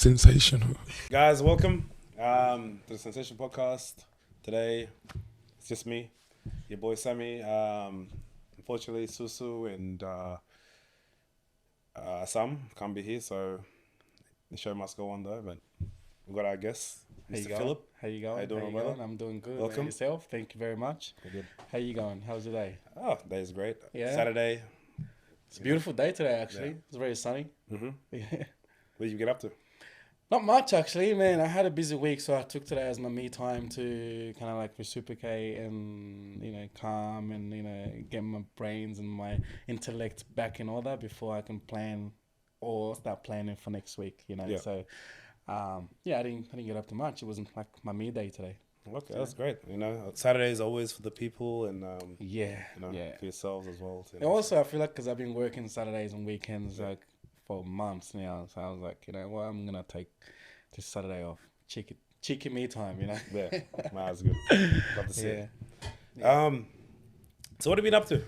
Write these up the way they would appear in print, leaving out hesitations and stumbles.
Sensational. Guys, welcome to the Sensational Podcast. Today, it's just me, your boy Sammy. Unfortunately, Susu and Sam can't be here, so the show must go on though. But we've got our guest, Mr. Phillip. How you going? How you doing, brother? I'm doing good. Welcome. Yourself? Thank you very much. Good. How you going? How's your day? Oh, day's great. Yeah. Saturday. It's a beautiful day today, actually. Yeah. It's very sunny. Mm-hmm. Yeah. What did you get up to? Not much, actually, man. I had a busy week, so I took today as my me time to kind of like reciprocate and, calm and, get my brains and my intellect back in order before I can plan or start planning for next week, Yeah. So, I didn't get up to much. It wasn't like my me day today. Okay, that's great. Saturday is always for the people and Yeah. for yourselves as well. And also, I feel like because I've been working Saturdays and weekends for months now, so I was like, I'm gonna take this Saturday off, cheeky me time, Yeah, that's good. Love to see it. Yeah. So what have you been up to?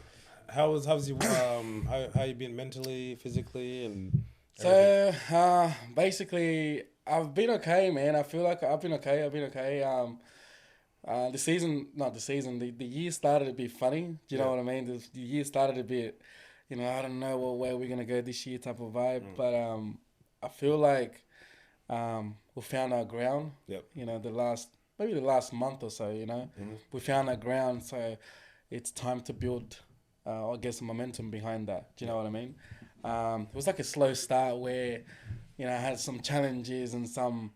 How's you how you been mentally, physically, and everything? So basically, I've been okay, man. I feel like I've been okay. The year started a bit funny. Do you know what I mean? The year started a bit, I don't know what way we're gonna go this year type of vibe. But I feel like we found our ground. Yep. The last month or so. We found our ground. So it's time to build, or get some momentum behind that. Do you know what I mean? It was like a slow start where, I had some challenges and some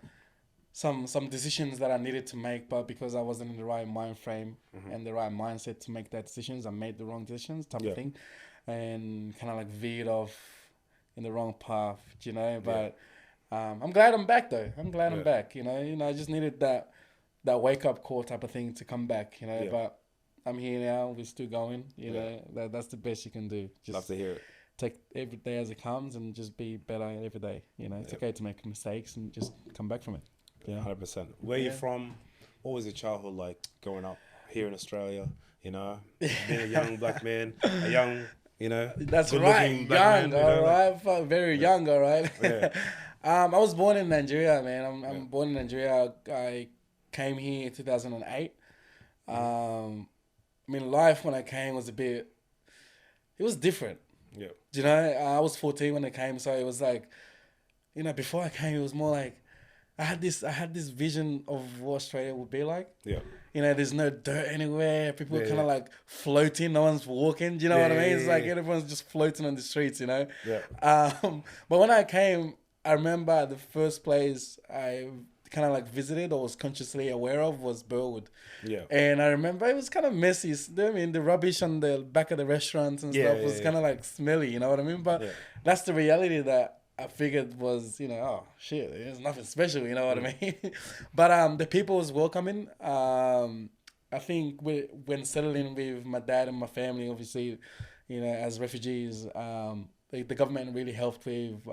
decisions that I needed to make, but because I wasn't in the right mind frame and the right mindset to make that decisions, I made the wrong decisions type of thing, and kind of like veered off in the wrong path, But I'm glad I'm back though. I'm back. I just needed that wake up call type of thing to come back. But I'm here now. We're still going. That's the best you can do. Just love to hear it. take every day as it comes and just be better every day. It's okay to make mistakes and just come back from it. Yeah, 100%. Where you from? What was your childhood like growing up here in Australia? Being a young black man, a young, That's good right. looking black Young, man, all right. Very young, all right. Yeah. I was born in Nigeria, man. I'm born in Nigeria. I came here in 2008. Life when I came was it was different. Yeah. I was 14 when I came, so it was like, before I came, it was more like, I had this vision of what Australia would be like. Yeah. There's no dirt anywhere. People are kind of like floating. No one's walking. Do you know what I mean? It's like everyone's just floating on the streets, Yeah. But when I came, I remember the first place I kind of like visited or was consciously aware of was Burwood. Yeah. And I remember it was kind of messy. The rubbish on the back of the restaurants and stuff was kind of like smelly, you know what I mean? But that's the reality that I figured was, oh shit, there's nothing special, you know what I mean? But the people was welcoming. I think when settling with my dad and my family, obviously, as refugees, the government really helped with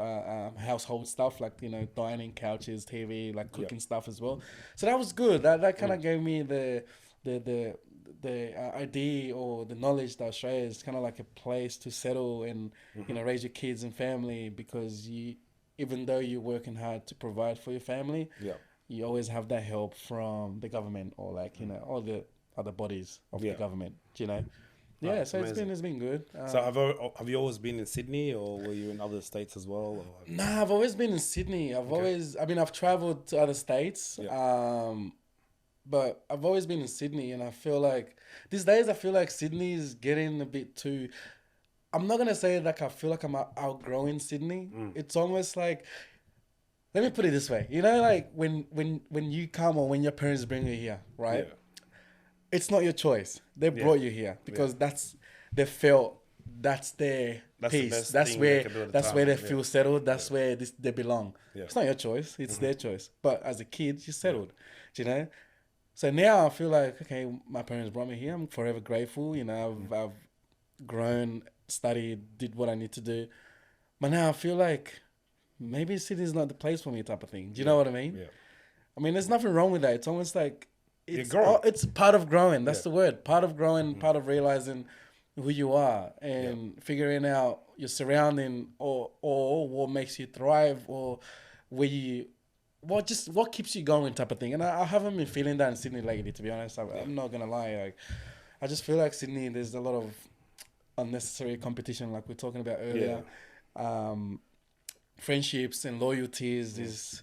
household stuff like, dining, couches, TV, like cooking stuff as well. So that was good. That kind of gave me the idea or the knowledge that Australia is kind of like a place to settle and raise your kids and family, because even though you're working hard to provide for your family, you always have that help from the government or like all the other bodies of the government. Yeah, so amazing. it's been good. So have you always been in Sydney, or were you in other states as well? Nah, I've always been in Sydney. I've traveled to other states. But I've always been in Sydney, and I feel like these days Sydney is getting a bit too. I'm not gonna say like I feel like I'm outgrowing Sydney. It's almost like, let me put it this way. Like when you come or when your parents bring you here, right? Yeah. It's not your choice. They brought you here because they felt that's their peace. That's where they feel settled. That's where they belong. Yeah. It's not your choice. It's their choice. But as a kid, you're settled. So now I feel like, okay, my parents brought me here. I'm forever grateful. I've grown, studied, did what I need to do. But now I feel like maybe Sydney's not the place for me type of thing. Do you know what I mean? Yeah. There's nothing wrong with that. It's almost like You're it's part of growing. That's the word. Part of growing, part of realizing who you are and figuring out your surrounding or what makes you thrive or where you what keeps you going type of thing. And I haven't been feeling that in Sydney lately, to be honest. I'm not gonna lie. Like, I just feel like Sydney, there's a lot of unnecessary competition, like we are talking about earlier. Friendships and loyalties is,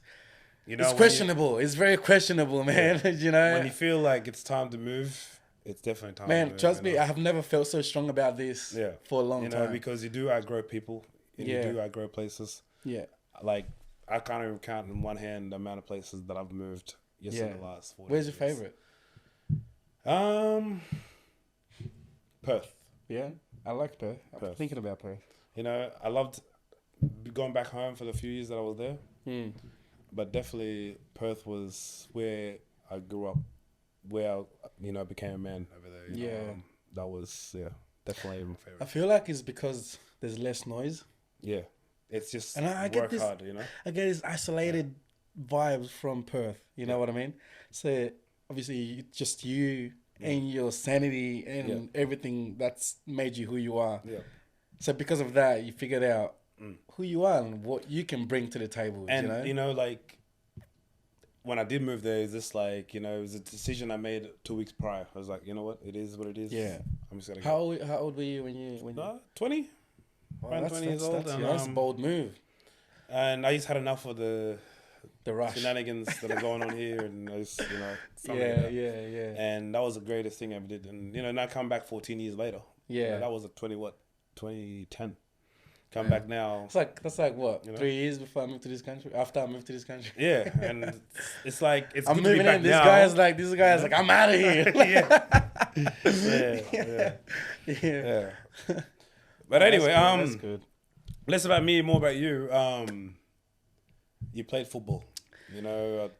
it's questionable. It's very questionable, man. You know, when you feel like it's time to move, it's definitely time. Man, to move, trust me, I have never felt so strong about this. For a long time. Because you do outgrow people. And you do outgrow places. Yeah. Like, I can't even count in one hand the amount of places that I've moved in the last 40 Where's years. your favorite? Perth. Yeah, I like Perth. I'm thinking about Perth. You know, I loved going back home for the few years that I was there. But definitely Perth was where I grew up, where I became a man over there. That was definitely my favorite. I feel like it's because there's less noise. Yeah, it's just and I get this, hard, I get this isolated vibes from Perth. You know what I mean? So obviously, just you and your sanity and everything that's made you who you are. Yeah. So because of that, you figured out who you are and what you can bring to the table. And like when I did move there, it's just like it was a decision I made 2 weeks prior. I was like, you know what, it is what it is. Yeah. I'm just gonna. How old were you when you? 20. Wow, around 20 years old. That's a bold move. And I just had enough of the rush shenanigans that are going on here, and I just, yeah. And that was the greatest thing I ever did. And now come back 14 years later. Yeah, that was 2010. Come back now. That's like what 3 years before I moved to this country. After I moved to this country. Yeah, and it's like I'm moving in. This guy's like I'm out of here. yeah. But anyway, that's good. Less about me, more about you. You played football. Heard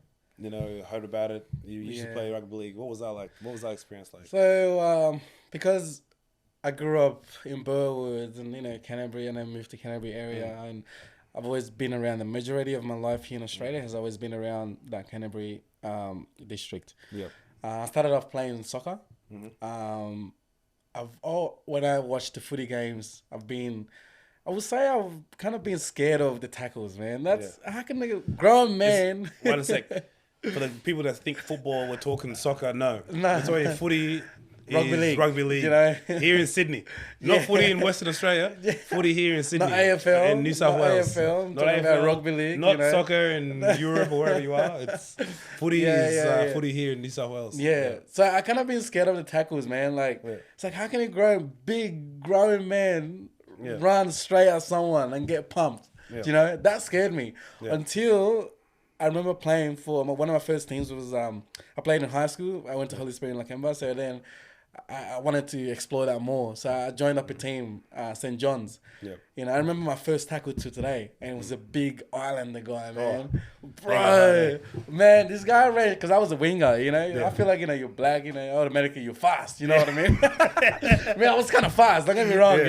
about it. You used to play rugby league. What was that like? What was that experience like? So, because I grew up in Burwood and Canterbury, and I moved to Canterbury area, and I've always been around. The majority of my life here in Australia has always been around that Canterbury district. Yeah. I started off playing soccer. When I watched the footy games, I would say I've kind of been scared of the tackles, man. How can a grown man... Wait a sec. For the people that think football, we're talking soccer, no. That's why footy is rugby league. Here in Sydney. Not footy in Western Australia. Footy here in Sydney. Not AFL. In New South Wales. Not AFL. Rugby league. Not soccer in Europe or wherever you are. It's footy footy here in New South Wales. Yeah. So I kind of been scared of the tackles, man. It's like, how can a big grown man run straight at someone and get pumped? That scared me until I remember playing for one of my first teams was I played in high school. I went to Holy Spirit in Lakemba, so then I wanted to explore that more. So I joined up a team, St. John's. Yeah. I remember my first tackle to today, and it was a big Islander guy, man. Bro, man, this guy ran because I was a winger. I feel like you're black, automatically you're fast. You know what I mean? I was kind of fast. Don't get me wrong,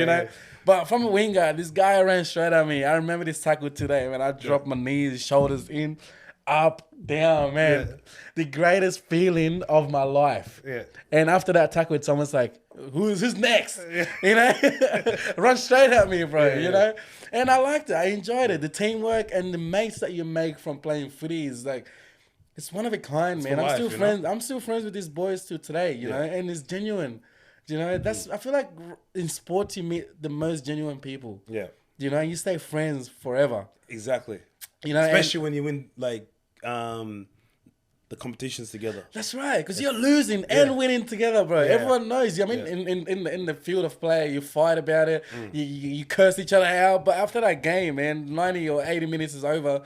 But from a winger, this guy ran straight at me. I remember this tackle today, man. I dropped my knees, shoulders in, up, down, man. Yeah. The greatest feeling of my life. Yeah. And after that tackle, it's almost like, who's next? Yeah. Run straight at me, bro, And I liked it. I enjoyed it. The teamwork and the mates that you make from playing footy is like, it's one of a kind, man. I'm still friends. I'm still friends with these boys till today, and it's genuine. That's I feel like in sports you meet the most genuine people. Yeah. And you stay friends forever. Exactly. Especially when you win the competitions together. That's right, because you're losing and winning together, bro. Yeah. Everyone knows. In the field of play, you fight about it. You curse each other out, but after that game, man, 90 or 80 minutes is over.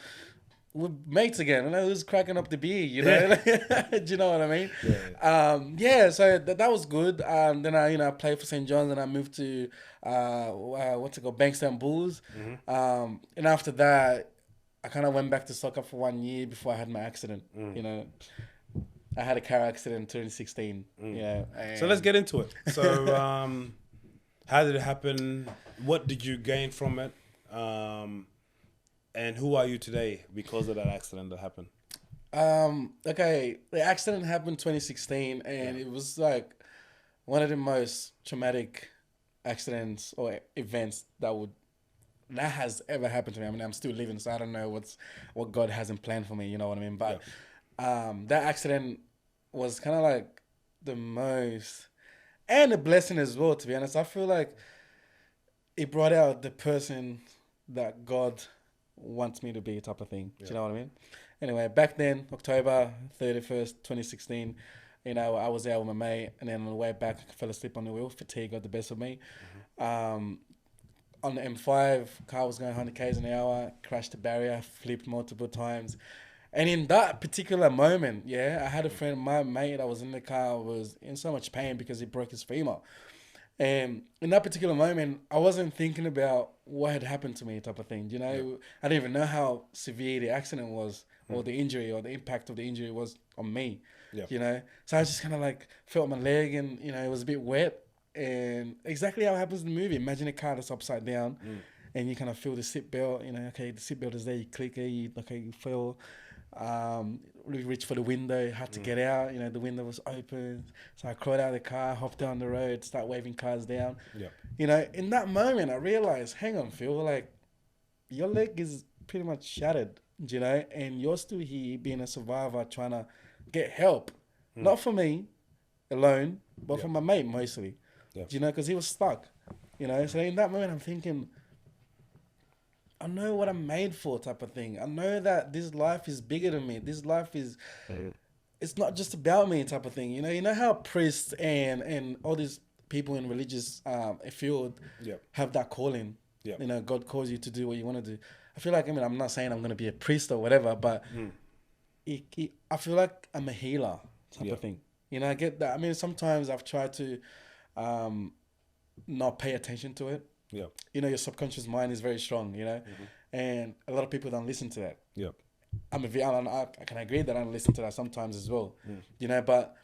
We're mates again. Who's cracking up the beer, Do you know what I mean? Yeah. So that was good. Then I played for St. John's, and I moved to Bankstown Bulls. And after that, I kind of went back to soccer for 1 year before I had my accident. I had a car accident in 2016. So let's get into it. So how did it happen? What did you gain from it? And who are you today because of that accident that happened? Okay, the accident happened 2016, and it was like one of the most traumatic accidents or events that would that has ever happened to me. I mean, I'm still living, so I don't know what God hasn't planned for me. You know what I mean? But that accident was kind of like the most, and a blessing as well. To be honest, I feel like it brought out the person that God wants me to be, type of thing. Do you know what I mean? Anyway, back then, October 31st, 2016, you know, I was out with my mate, and then on the way back, I fell asleep on the wheel. Fatigue got the best of me. On the M5, car was going 100 k's an hour, crashed the barrier, flipped multiple times. And in that particular moment, I had a friend, my mate that was in the car was in so much pain because he broke his femur. And in that particular moment, I wasn't thinking about what had happened to me, type of thing. You know, I didn't even know how severe the accident was, or the injury, or the impact of the injury was on me. You know, so I just kind of like felt my leg, and you know, it was a bit wet, and exactly how it happens in the movie. Imagine a car that's upside down, and you kind of feel the seatbelt. You know, okay, the seatbelt is there. You click it. You feel. We reached for the window, had to get out. You know, the window was open, so I crawled out of the car, hopped down the road, start waving cars down. You know, in that moment, I realized, hang on, Phil, like your leg is pretty much shattered. You know, and you're still here being a survivor, trying to get help, not for me alone, but for my mate mostly. You know, because he was stuck. You know, so in that moment, I'm thinking, I know what I'm made for, type of thing. I know that this life is bigger than me. This life is, it's not just about me, type of thing. You know how priests and all these people in religious field have that calling. You know, God calls you to do what you want to do. I feel like, I mean, I'm not saying I'm going to be a priest or whatever, but I feel like I'm a healer, type of thing. You know, I get that. I mean, sometimes I've tried to not pay attention to it. You know, your subconscious mind is very strong, you know, and a lot of people don't listen to that. I can agree that I don't listen to that sometimes as well, you know, but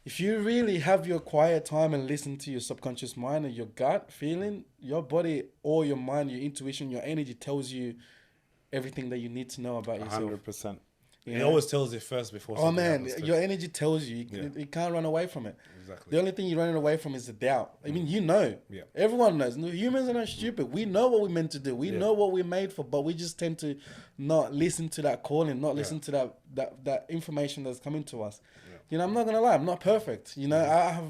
if you really have your quiet time and listen to your subconscious mind and your gut feeling, your body or your mind, your intuition, your energy tells you everything that you need to know about yourself. 100%. It always tells you first before something happens. Your energy tells you. You can't run away from it. Exactly. The only thing you're running away from is the doubt. I mean, you know. Everyone knows. No, humans are not stupid. We know what we're meant to do. We know what we're made for, but we just tend to not listen to that calling, not listen to that information that's coming to us. You know, I'm not gonna lie. I'm not perfect. You know,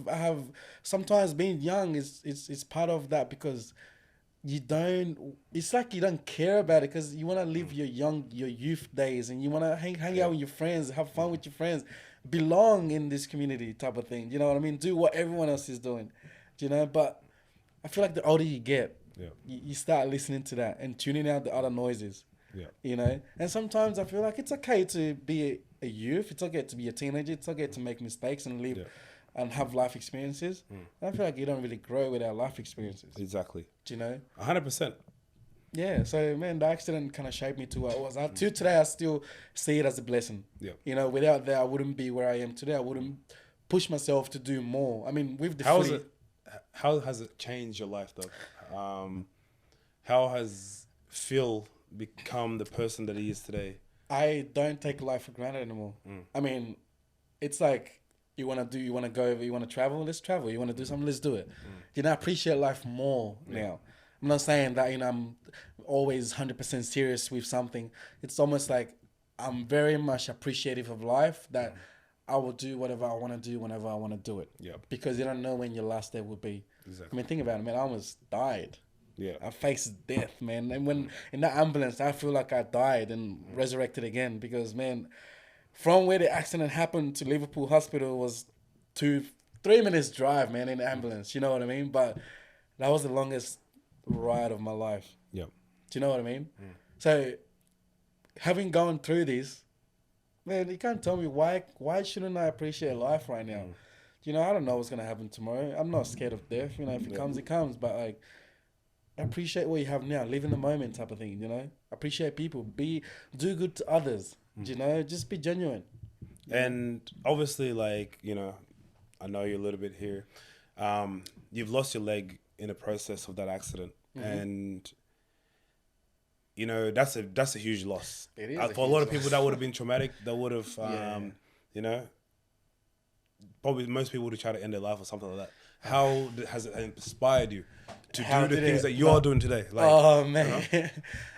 I have sometimes being young is part of that, because it's like you don't care about it, because you want to live your youth days, and you want to hang out with your friends, have fun with your friends, belong in this community, type of thing. You know what I mean? Do what everyone else is doing, you know? But I feel like the older you get, you start listening to that and tuning out the other noises, you know? And sometimes I feel like it's okay to be a youth. It's okay to be a teenager. It's okay to make mistakes and live and have life experiences. And I feel like you don't really grow without life experiences. Exactly. Do you know? 100%. Yeah. So, man, the accident kind of shaped me to what I was. To today, I still see it as a blessing. You know, without that, I wouldn't be where I am today. I wouldn't push myself to do more. I mean, with the how has it changed your life, though? How has Phil become the person that he is today? I don't take life for granted anymore. I mean, it's like, you want to go over, you want to travel, let's travel. You want to do something, let's do it. You know, I appreciate life more now. I'm not saying that, you know, I'm always 100% serious with something. It's almost like I'm very much appreciative of life, that I will do whatever I want to do whenever I want to do it. Because you don't know when your last day will be. I mean, think about it, man. I almost died. I faced death, man. And when in that ambulance, I feel like I died and resurrected again, because, man, from where the accident happened to Liverpool Hospital was 2-3 minutes drive, man, in the ambulance. You know what I mean? But that was the longest ride of my life. Do you know what I mean? So, having gone through this, man, you can't tell me why shouldn't I appreciate life right now? You know, I don't know what's gonna happen tomorrow. I'm not scared of death. You know, if it comes, it comes. But like, appreciate what you have now. Live in the moment, type of thing. You know, appreciate people. Do good to others. You know, just be genuine. And obviously, like, you know, I know you're a little bit here. You've lost your leg in the process of that accident, and you know that's a huge loss. It is for a lot of people. That would have been traumatic. That would have, you know, probably most people would have tried to end their life or something like that. How has it inspired you to How do the did things it- that you're no. doing today? Like, Oh man,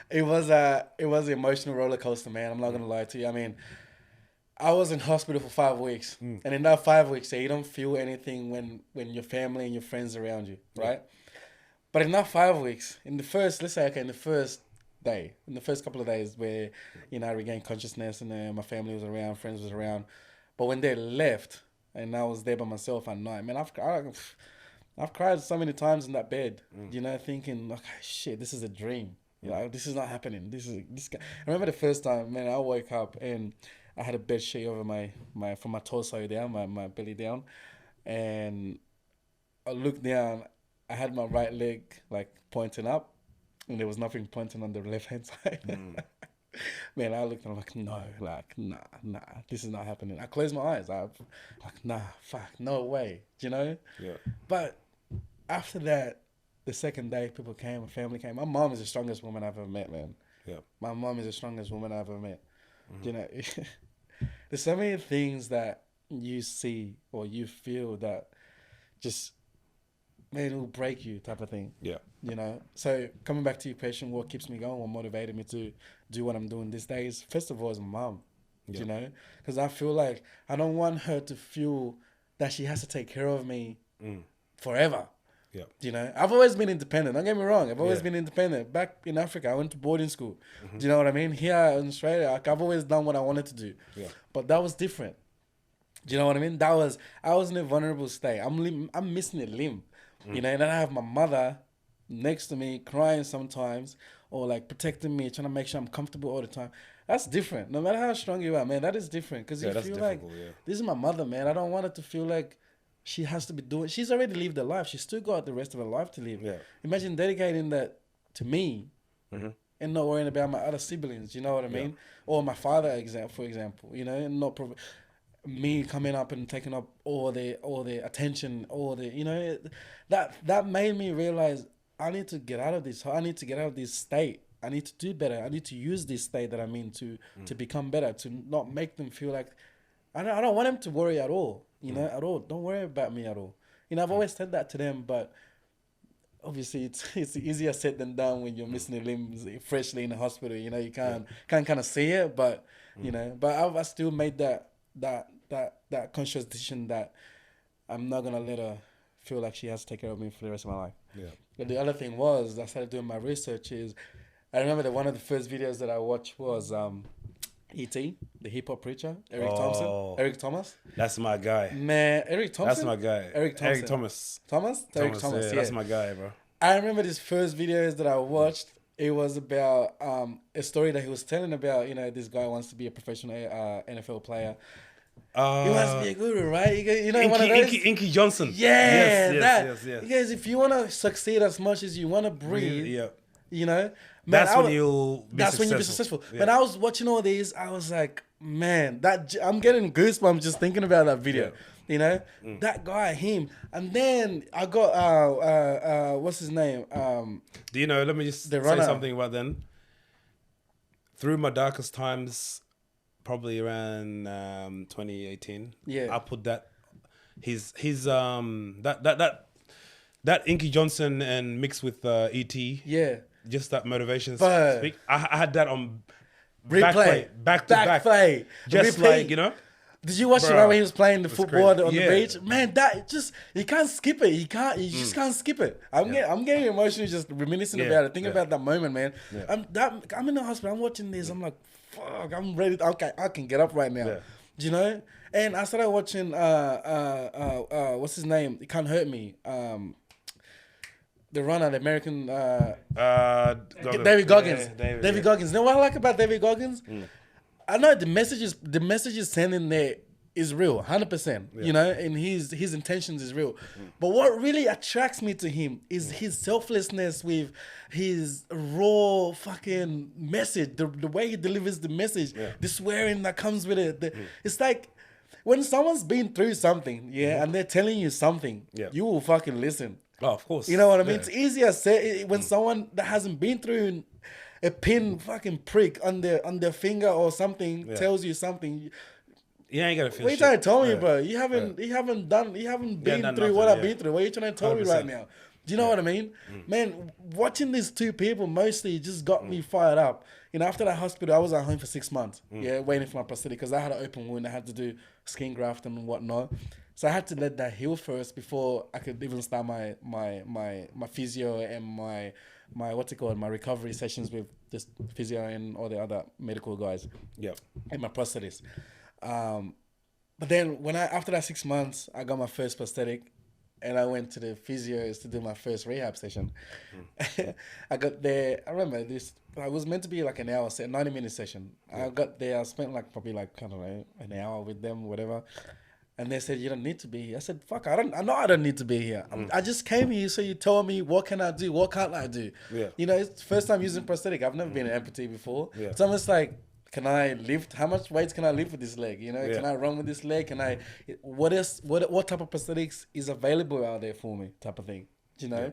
it was an emotional roller coaster, man. I'm not gonna lie to you. I mean, I was in hospital for 5 weeks, and in that 5 weeks, you don't feel anything when your family and your friends are around you, right? But in that 5 weeks, in the first, let's say, okay, in the first day, in the first couple of days where, I regained consciousness and my family was around, friends was around, but when they left and I was there by myself at night, man, I've cried so many times in that bed, thinking, okay, shit, this is a dream. This is not happening. This guy. I remember the first time, man, I woke up and I had a bed sheet over from my torso down, my belly down, and I looked down. I had my right leg like pointing up, and there was nothing pointing on the left hand side. Man, I looked and I'm like, no, like, nah, this is not happening. I closed my eyes. I'm like, nah, fuck, no way, Yeah. But after that, the second day, people came, my family came. My mom is the strongest woman I've ever met, man. Yeah. My mom is the strongest woman I've ever met. There's so many things that you see or you feel that just, man, it will break you type of thing. Yeah. So coming back to your question, what keeps me going, what motivated me to do what I'm doing these days, first of all, is my mom, because I feel like I don't want her to feel that she has to take care of me forever. Yeah. I've always been independent. Don't get me wrong. I've always been independent. Back in Africa, I went to boarding school. Do you know what I mean? Here in Australia, I've always done what I wanted to do. Yeah. But that was different. Do you know what I mean? I was in a vulnerable state. I'm missing a limb. And then I have my mother next to me crying sometimes, or like protecting me, trying to make sure I'm comfortable all the time. That's different. No matter how strong you are, man, that is different. Because you feel like, this is my mother, man. I don't want her to feel like she has to be doing. She's already lived her life. She's still got the rest of her life to live. Yeah. Imagine dedicating that to me and not worrying about my other siblings. You know what I mean? Or my father, for example. And not me coming up and taking up all the attention, that made me realize I need to get out of this. I need to get out of this state. I need to do better. I need to use this state that I'm in to become better, to not make them feel like I don't want them to worry at all. At all. Don't worry about me at all. I've always said that to them, but obviously it's easier said than done when you're missing a limb freshly in the hospital. You can't kind of see it, but but I still made that conscious decision that I'm not gonna let her feel like she has to take care of me for the rest of my life. Yeah. But the other thing was, I started doing my research. I remember that one of the first videos that I watched was E.T., the hip hop preacher, Eric Thomas. That's my guy. Man, Eric Thompson. That's my guy. Eric Thomas. Eric Thomas. Yeah, that's my guy, bro. I remember these first videos that I watched. It was about a story that he was telling about. This guy wants to be a professional NFL player. He wants to be a guru, right? One of those. Inky Johnson. Yeah, yes. Because if you want to succeed as much as you want to breathe, man, that's when you'll be successful. Yeah. When I was watching all these, I was like, man, I'm getting goosebumps just thinking about that video. That guy, him, and then I got what's his name? Do you know? Let me just say something about then. Through my darkest times, probably around 2018. Yeah, I put that his that Inky Johnson and mixed with E.T. Yeah, just that motivation. Speak. I had that on replay, back to back. Just replay. Like, Did you watch it when he was playing the football on the beach? Man, that just, you can't skip it. You just can't skip it. I'm getting emotional just reminiscing about it. Think about that moment, man. Yeah. I'm in the hospital. I'm watching this. I'm like, fuck, I'm ready. Okay, I can get up right now. Yeah. Do you know? And I started watching, what's his name? It Can't Hurt Me. The runner, the American, David Goggins. Yeah, David Goggins. You know what I like about David Goggins? I know the messages sent in there is real, 100%. Yeah. And his intentions is real. But what really attracts me to him is his selflessness with his raw fucking message, the way he delivers the message, the swearing that comes with it. It's like when someone's been through something, and they're telling you something, you will fucking listen. Oh, of course. You know what I mean? It's easier said when someone that hasn't been through a pin fucking prick on their finger or something tells you something. You ain't gotta feel What are you shit. trying to tell me, Yeah. bro? You haven't been done through what nothing, I've been through. What are you trying to tell me right 100%. now? Do you know what I mean? Man, watching these two people mostly just got me fired up. You know, after that hospital, I was at home for 6 months, waiting for my prosthetic because I had an open wound. I had to do skin graft and whatnot. So I had to let that heal first before I could even start my physio and my my recovery sessions with this physio and all the other medical guys. Yep. And my prosthetists. But then after that 6 months, I got my first prosthetic. And I went to the physios to do my first rehab session. I got there. I remember this. It was meant to be like an hour, 90-minute session. I got there. I spent probably I don't know, an hour with them, whatever. And they said, "You don't need to be here." I said, "Fuck, I know I don't need to be here. I just came here, so you told me what can I do, what can't I do." Yeah. You know, it's the first time using prosthetic. I've never been an amputee before. Yeah. It's almost like, can I lift? How much weights can I lift with this leg? You know, can I run with this leg? Can I? What type of prosthetics is available out there for me? Type of thing. You know,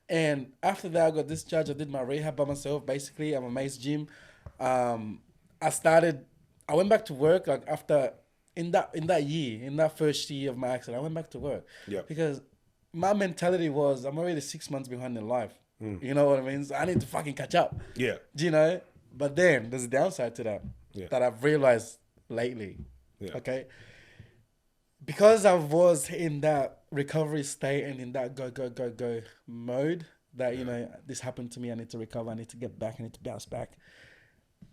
and after that, I got discharged. I did my rehab by myself. Basically, I'm a Mace gym. I went back to work after in that first year of my accident. I went back to work. Yeah. Because my mentality was, I'm already 6 months behind in life. You know what I mean? So I need to fucking catch up. Yeah. Do you know? But then there's a downside to that that I've realized lately. Yeah. Okay. Because I was in that recovery state and in that go mode that, you know, this happened to me. I need to recover. I need to get back. I need to bounce back.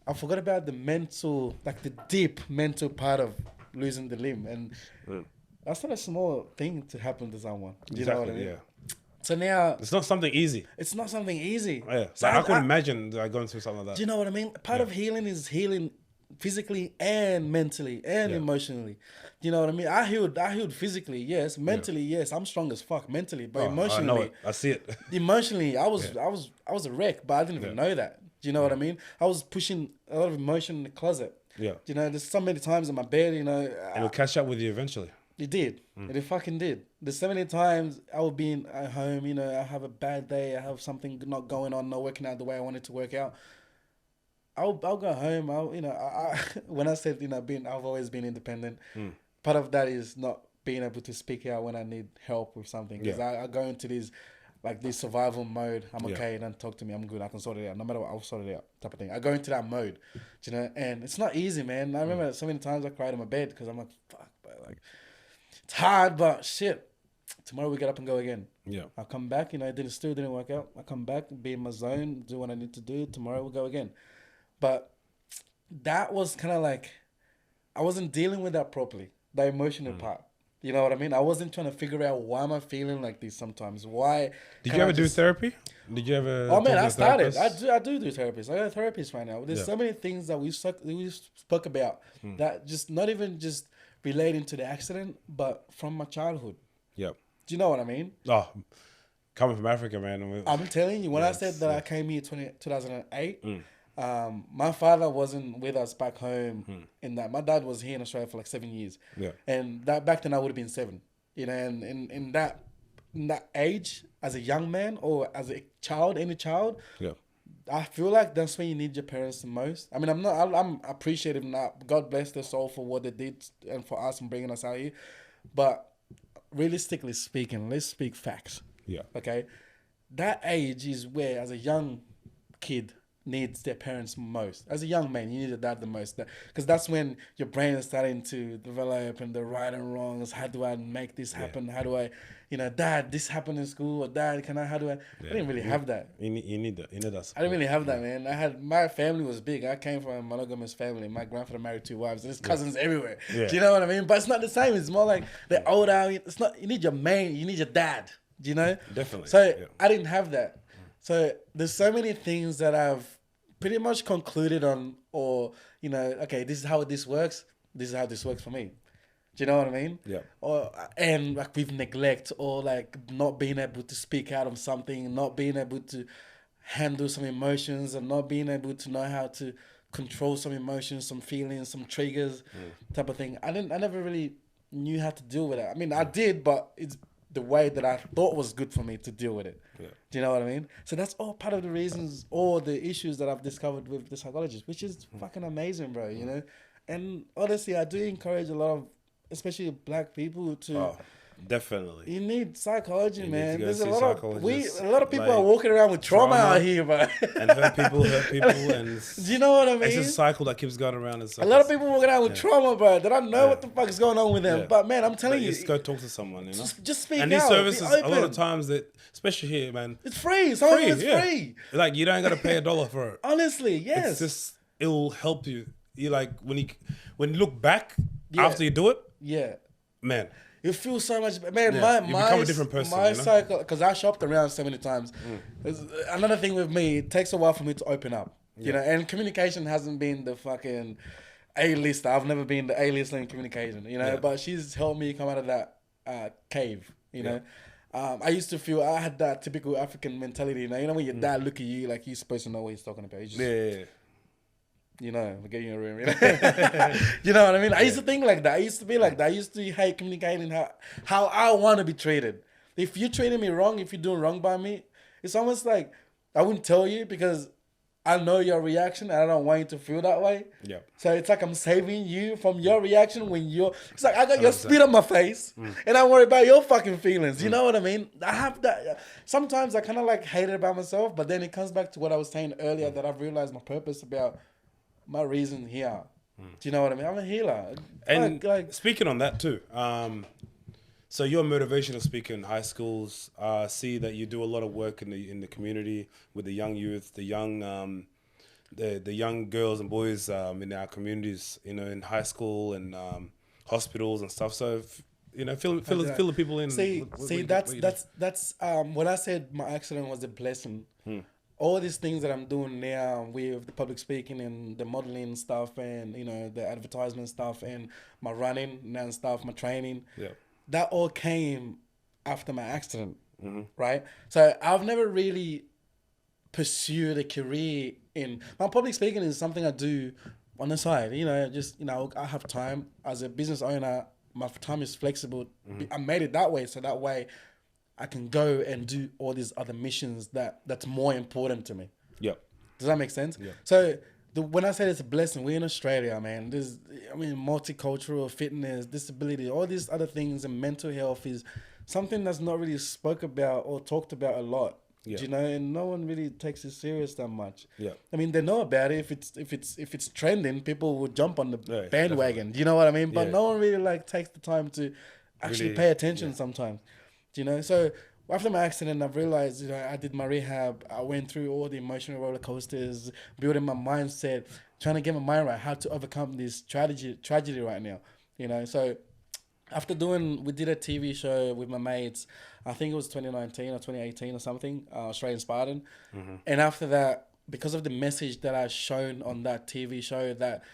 I forgot about the mental, the deep mental part of losing the limb. And that's not a small thing to happen to someone. Do you know what I mean? Yeah. So now it's not something easy. It's not something easy. Yeah. So I couldn't imagine going through something like that. Do you know what I mean? Part of healing is healing physically and mentally and emotionally. Do you know what I mean? I healed physically, yes. Mentally, yes. I'm strong as fuck mentally, but emotionally, I know it. I see it. Emotionally, I was a wreck, but I didn't even know that. Do you know what I mean? I was pushing a lot of emotion in the closet. Yeah. Do you know, there's so many times in my bed, you know. And it'll catch up with you eventually. It did. It fucking did. There's so many times I will be at home, you know, I have a bad day, I have something not going on, not working out the way I wanted to work out. I'll go home. When I said, you know, I've always been independent. Part of that is not being able to speak out when I need help with something. Because I go into this survival mode. I'm okay, don't talk to me, I'm good, I can sort it out. No matter what, I'll sort it out, type of thing. I go into that mode, you know, and it's not easy, man. I remember so many times I cried in my bed because I'm like, fuck, but it's hard, but shit. Tomorrow we get up and go again. Yeah. I'll come back, you know, didn't work out. I come back, be in my zone, do what I need to do. Tomorrow we'll go again. But that was kind of I wasn't dealing with that properly, the emotional part. You know what I mean? I wasn't trying to figure out why am I feeling like this sometimes. Why? Did you ever do therapy? Did you ever? Oh man, I started. I do therapists. I got a therapist right now. There's so many things that we spoke about that just not even just relating to the accident, but from my childhood. Yep. Do you know what I mean? Oh, coming from Africa, man. I'm telling you, when I said that I came here 2008, my father wasn't with us back home in that. My dad was here in Australia for 7 years. Yeah. And that back then I would have been 7. You know, and in that age, as a young man or as a child, any child, I feel like that's when you need your parents the most. I mean, I'm appreciative now. God bless their soul for what they did and for us and bringing us out here. But realistically speaking, let's speak facts. Yeah. Okay. That age is where, as a young kid, needs their parents most. As a young man, you need your dad the most. Because that's when your brain is starting to develop and the right and wrongs. How do I make this happen? How do I, Dad, this happened in school, or Dad, how do I? I didn't really have that. You need that. You need that support. I didn't really have that, man. My family was big. I came from a monogamous family. My grandfather married 2 wives. There's cousins everywhere. Yeah. Do you know what I mean? But it's not the same. It's more like they're older. It's not. You need your man. You need your dad. Do you know? Definitely. So I didn't have that. So there's so many things that I've pretty much concluded on, or, okay, this is how this works. This is how this works for me. Do you know what I mean? Yeah. And with neglect, or not being able to speak out on something, not being able to handle some emotions, and not being able to know how to control some emotions, some feelings, some triggers, type of thing. I never really knew how to deal with it. I mean, I did, but it's the way that I thought was good for me to deal with it. Yeah. Do you know what I mean? So that's all part of the reasons or the issues that I've discovered with the psychologist, which is fucking amazing, bro, And honestly, I do encourage a lot of, especially black people to. Oh, definitely. You need psychology, You man. need to go There's a see lot psychologists, of a lot of people like, are walking around with trauma out here, bro. And hurt people, and Do you know what I mean? it's a cycle that keeps going around. A lot of people walking around with trauma, bro. They don't know what the fuck is going on with them. Yeah. But man, I'm telling you, just go talk to someone, you know. Just speak and out. these services, Be a lot of open. times, that especially here, man, It's free. Some of it's free. Like you don't got to pay $1 for it. Honestly, yes. It's just it'll help you. You like when you look back after you do it. Yeah. Man. You feel so much, man. Yeah, My you become a different person. My you know? cycle, because I shopped around so many times. Another thing with me, it takes a while for me to open up. You know, and communication hasn't been the fucking A-lister. I've never been the A-lister in communication. You know, but she's helped me come out of that cave. You know, I used to feel I had that typical African mentality. You know when your dad look at you like you're supposed to know what he's talking about. You just, you know, we'll get you in a room. You know? You know what I mean? I used to think like that. I used to be like that. I used to hate communicating how I want to be treated. If you're treating me wrong, if you're doing wrong by me, it's almost like I wouldn't tell you because I know your reaction and I don't want you to feel that way. Yeah. So it's like I'm saving you from your reaction when you're... It's like I got your spit on my face and I worry about your fucking feelings. You know what I mean? I have that... Sometimes I kind of like hate it about myself, but then it comes back to what I was saying earlier that I've realized my purpose about... my reason here. Do you know what I mean? I'm a healer. And speaking on that too, so you're a motivational speaker in high schools. See that you do a lot of work in the community with the young youth, the young the young girls and boys in our communities. You know, in high school and hospitals and stuff. So you know, fill the people in. That's when I said my accident was a blessing. All these things that I'm doing now with the public speaking and the modeling stuff and, you know, the advertisement stuff and my running and stuff, my training, that all came after my accident, right? So I've never really pursued a career in... My public speaking is something I do on the side, you know, just, you know, I have time. As a business owner, my time is flexible. I made it that way, so that way... I can go and do all these other missions that's more important to me. Yep. Does that make sense? Yeah. So when I say it's a blessing, we're in Australia, man. Multicultural, fitness, disability, all these other things, and mental health is something that's not really spoke about or talked about a lot. Yeah. Do you know, and no one really takes it serious that much. Yeah. I mean, they know about it. If it's trending, people will jump on the bandwagon. Definitely. Do you know what I mean? But no one really takes the time to actually pay attention sometimes. You know, so after my accident, I've realized, you know, I did my rehab. I went through all the emotional roller coasters, building my mindset, trying to get my mind right, how to overcome this tragedy right now. You know, so after we did a TV show with my mates. I think it was 2019 or 2018 or something, Australian Spartan. And after that, because of the message that I shown on that TV show, that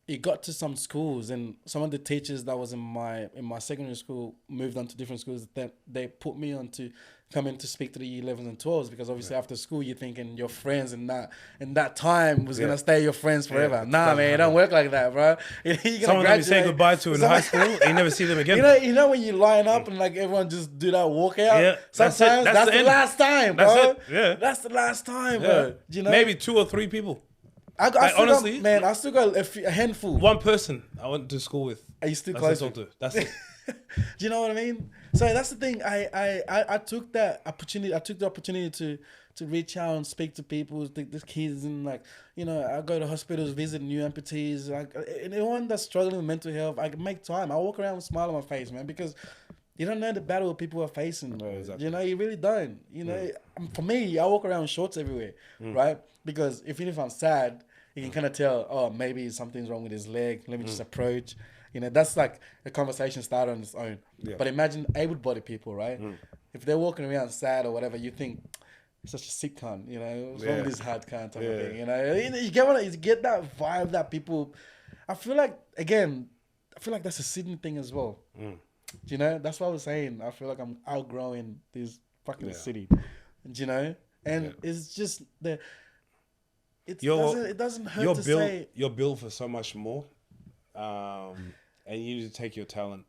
it got to some schools, and some of the teachers that was in my secondary school moved on to different schools. That they put me on to come in to speak to the year 11s and 12s, because obviously after school you're thinking your friends in that time was gonna stay your friends forever. Nah, man, it don't work like that, bro. You're gonna someone that you say goodbye to in high school, and you never see them again. You know when you line up and like everyone just do that walkout. Yeah, sometimes that's the last time, bro. That's it. Yeah, that's the last time, bro. You know, maybe 2 or 3 people. Honestly, I still got a handful. One person I went to school with. Are you still close to? That's it. Do you know what I mean? So that's the thing. I took that opportunity. I took the opportunity to reach out and speak to people, the kids, and like, you know, I go to hospitals, visit new amputees, like anyone that's struggling with mental health. I can make time. I walk around with a smile on my face, man, because you don't know the battle people are facing. Exactly. You know, you really don't. You know, for me, I walk around with shorts everywhere, right? Because even if I'm sad, you can kind of tell, oh, maybe something's wrong with his leg. Let me just approach. You know, that's like a conversation started on its own. Yeah. But imagine able-bodied people, right? If they're walking around sad or whatever, you think, such a sick cunt, you know? What's wrong with this hard cunt type of thing, you know? You get that vibe that people... I feel like that's a Sydney thing as well. Do you know? That's what I was saying. I feel like I'm outgrowing this fucking city. Do you know? And it's just the... It doesn't hurt to say... You're built for so much more. And you need to take your talent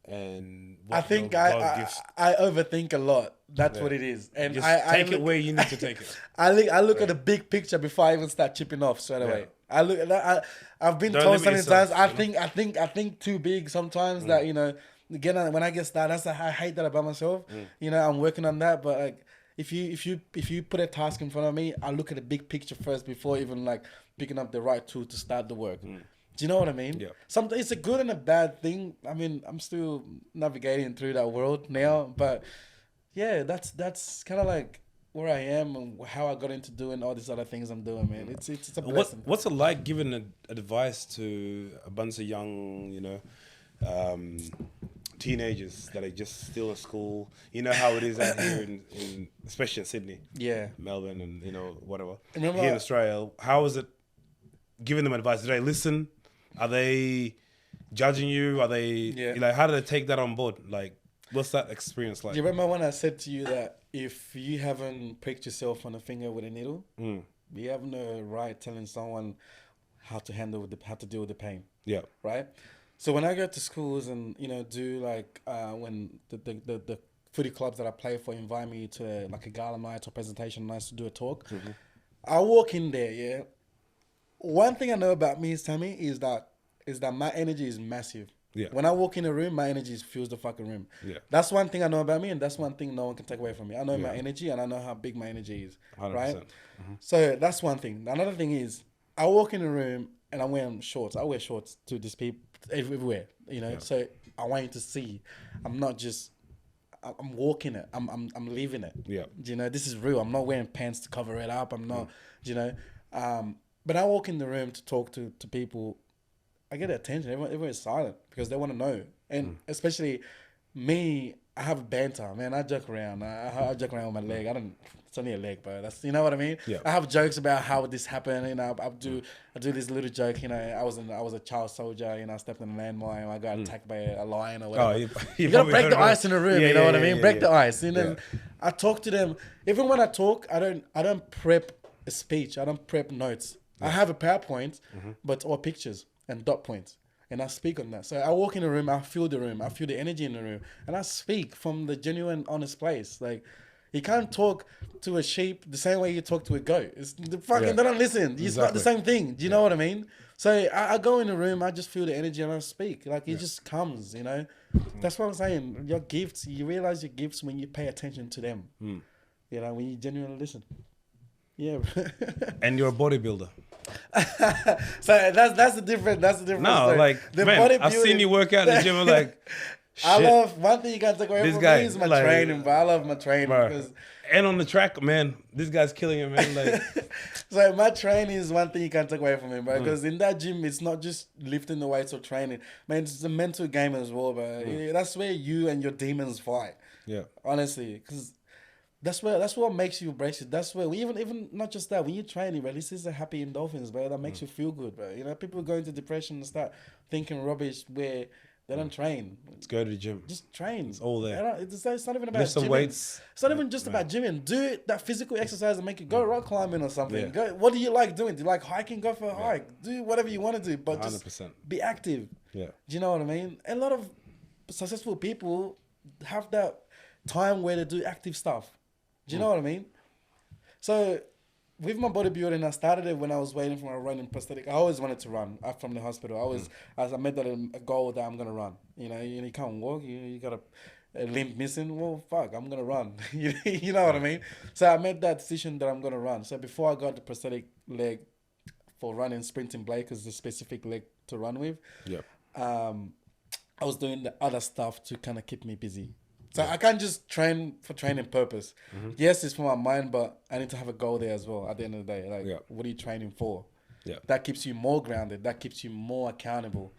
and I think I overthink a lot. That's what it is. And just take it where you need to take it. I look at the big picture before I even start chipping off straight away. I look at that. I've been Don't told so limit many times. yourself, I think too big sometimes. That again when I get started, I hate that about myself. I'm working on that. But like, if you put a task in front of me, I look at the big picture first before even like picking up the right tool to start the work. Do you know what I mean? Yeah. Sometimes it's a good and a bad thing. I mean, I'm still navigating through that world now, but yeah, that's kind of like where I am and how I got into doing all these other things I'm doing, man. It's a blessing. What's it like giving advice to a bunch of young, teenagers that are just still at school? You know how it is out here in especially in Sydney, Melbourne, and whatever. Remember, here in Australia, how is it giving them advice? Do they listen? Are they judging you? Are they how do they take that on board? Like, what's that experience like? Do you remember when I said to you that if you haven't pricked yourself on the finger with a needle, you have no right telling someone how to deal with the pain. Yeah. Right. So when I go to schools and do like when the footy clubs that I play for invite me to like a gala night or presentation night to do a talk, I walk in there. Yeah. One thing I know about me, Sammy, is that my energy is massive. Yeah. When I walk in a room, my energy fills the fucking room. Yeah. That's one thing I know about me, and that's one thing no one can take away from me. I know my energy, and I know how big my energy is. 100%. Right? So that's one thing. Another thing is, I walk in a room and I'm wearing shorts. I wear shorts to these people everywhere. So I want you to see, I'm not just. I'm walking it. I'm living it. Yeah. This is real. I'm not wearing pants to cover it up. I'm not. But I walk in the room to talk to people. I get attention. Everyone is silent because they want to know. And especially me, I have banter, man. I joke around. I joke around with my leg. It's only a leg, but that's, you know what I mean? Yeah. I have jokes about how this happened. I do this little joke. I was a child soldier. I stepped on a landmine. I got attacked by a lion or whatever. Oh, you gotta break the ice in the room. You know what I mean? Break the ice. And then I talk to them. Even when I talk, I don't prep a speech. I don't prep notes. I have a PowerPoint, or pictures and dot points, and I speak on that. So I walk in the room, I feel the room, I feel the energy in the room, and I speak from the genuine, honest place. Like, you can't talk to a sheep the same way you talk to a goat. They don't listen. It's not the same thing. Do you know what I mean? So I go in the room, I just feel the energy, and I speak. Like, it just comes. That's what I'm saying. Your gifts, you realize your gifts when you pay attention to them. When you genuinely listen. Yeah. And you're a bodybuilder. So that's the difference. No, story. Like, man, I've seen you work out in the gym. I'm like, shit. I love one thing you can't take away from me is my training, but I love my training because. And on the track, man, this guy's killing it, man. Like, so my training is one thing you can't take away from me, bro. Because in that gym, it's not just lifting the weights or training, man. It's a mental game as well, bro. That's where you and your demons fight. Yeah, honestly, because. That's what makes you embrace it. That's where even not just that. When you're training, bro, this is a happy endorphins, bro. That makes you feel good, bro. People go into depression and start thinking rubbish where they don't train. Let's go to the gym. Just train. It's all there. It's not even about lift some gymming. Weights. It's not even just about gymming. Do that physical exercise and make it go rock climbing or something. Go. What do you like doing? Do you like hiking? Go for a hike. Do whatever you want to do, but 100%. Just be active. Yeah. Do you know what I mean? A lot of successful people have that time where they do active stuff. Do you know what I mean? So, with my bodybuilding, I started it when I was waiting for my run in Prosthetic. I always wanted to run from the hospital. I made that a goal that I'm gonna run. You can't walk. You got a limb missing. Well, fuck, I'm gonna run. You know what I mean? So I made that decision that I'm gonna run. So before I got the prosthetic leg for running, sprinting blade, because the specific leg to run with. Yeah. I was doing the other stuff to kind of keep me busy. So I can't just train for training purpose. Yes, it's for my mind, but I need to have a goal there as well at the end of the day. Like, what are you training for? Yeah. That keeps you more grounded. That keeps you more accountable,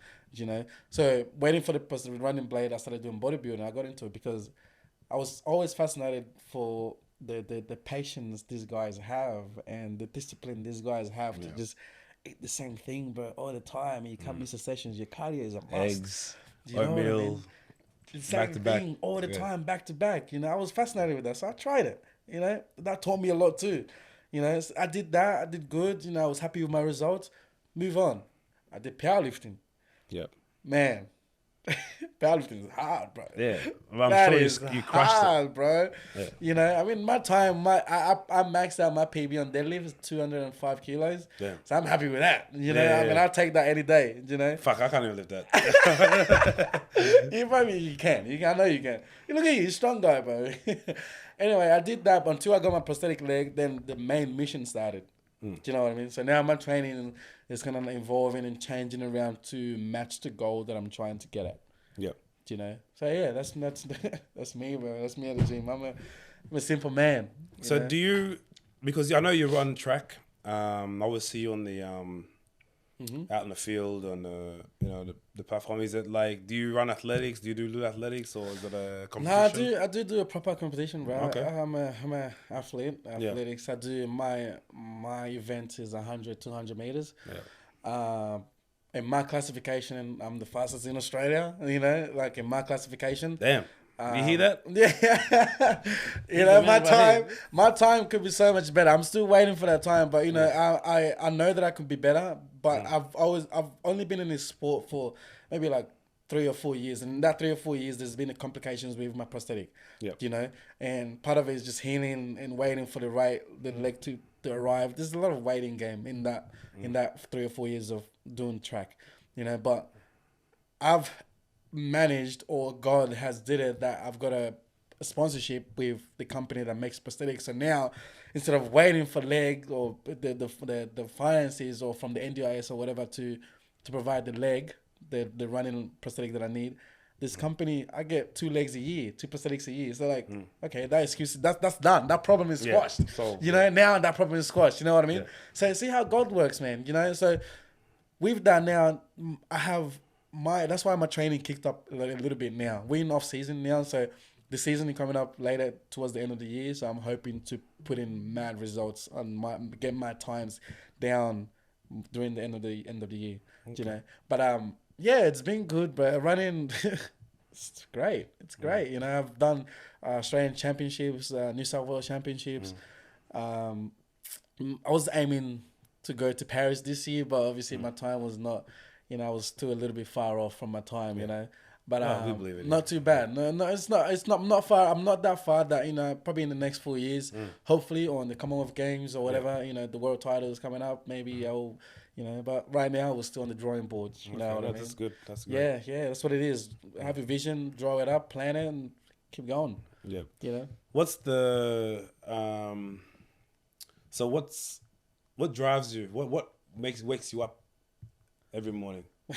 So waiting for the running blade, I started doing bodybuilding. I got into it because I was always fascinated for the patience these guys have and the discipline these guys have to just eat the same thing, but all the time. You can't miss the sessions. Your cardio is a must. Eggs, oatmeal. Back to back all the time, back to back. I was fascinated with that, so I tried it. That taught me a lot too. I did that. I did good. I was happy with my results. Move on. I did powerlifting. Yep. Man, Powerlifting is hard, bro. Yeah, well, That I'm is sure you crushed hard, bro. Yeah. You know, I mean, my time, I maxed out my PB on deadlift is 205 kilos. Yeah. So I'm happy with that. You know, Yeah, I mean, yeah. I'll take that any day. You know, Fuck, I can't even lift that. you can. I know you can. You look at you, you're a strong guy, bro. Anyway, I did that until I got my prosthetic leg. Then the main mission started. Do you know what I mean? So now my training is kind of evolving and changing around to match the goal that I'm trying to get at. Yeah. Do you know? So yeah, that's that's me, bro. That's me at the gym. I'm a simple man. So know? do you, because I know you run track, I always see you on the, out in the field on the platform. Is it like, do you run athletics? Do you do athletics, or is it a competition? No, I do a proper competition, bro. Okay. I'm a athlete. Athletics. I do my event is 100, 200 meters. Yeah. In my classification, I'm the fastest in Australia. You know, like in my classification. Damn. You hear that? Yeah. You know, my time could be so much better. I'm still waiting for that time, but you know, I know that I could be better. But I've only been in this sport for maybe like 3 or 4 years, and in that 3 or 4 years, there's been complications with my prosthetic. Yeah. You know, and part of it is just healing and waiting for the leg to arrive. There's a lot of waiting game in that 3 or 4 years of doing track. You know, but I've managed, or God has did it, that I've got a sponsorship with the company that makes prosthetics. So now, instead of waiting for leg or the finances or from the NDIS or whatever to provide the leg, the running prosthetic that I need, this company, I get 2 legs a year, 2 prosthetics a year. So like, okay, that excuse, that's done. That problem is squashed. Yeah, so, you know, now that problem is squashed. You know what I mean? Yeah. So see how God works, man. You know, so with that now, I have that's why my training kicked up a little bit now. We're in off season now, so the season is coming up later towards the end of the year. So I'm hoping to put in mad results on get my times down during the end of the year. Okay. You know, but yeah, it's been good, bro. Running, it's great. It's great. You know, I've done Australian Championships, New South Wales Championships. I was aiming to go to Paris this year, but obviously my time was not. You know, I was still a little bit far off from my time. You know, but we believe it, not too bad. No, it's not. I'm not far. I'm not that far. That, you know, probably in the next 4 years, hopefully, or in the Commonwealth Games or whatever. You know, the world title is coming up. Maybe I'll. You know, but right now we're still on the drawing board. You know what I mean? That's good. That's good. Yeah, that's what it is. Have a vision, draw it up, plan it, and keep going. Yeah. You know. What's the so what drives you? What wakes you up every morning? You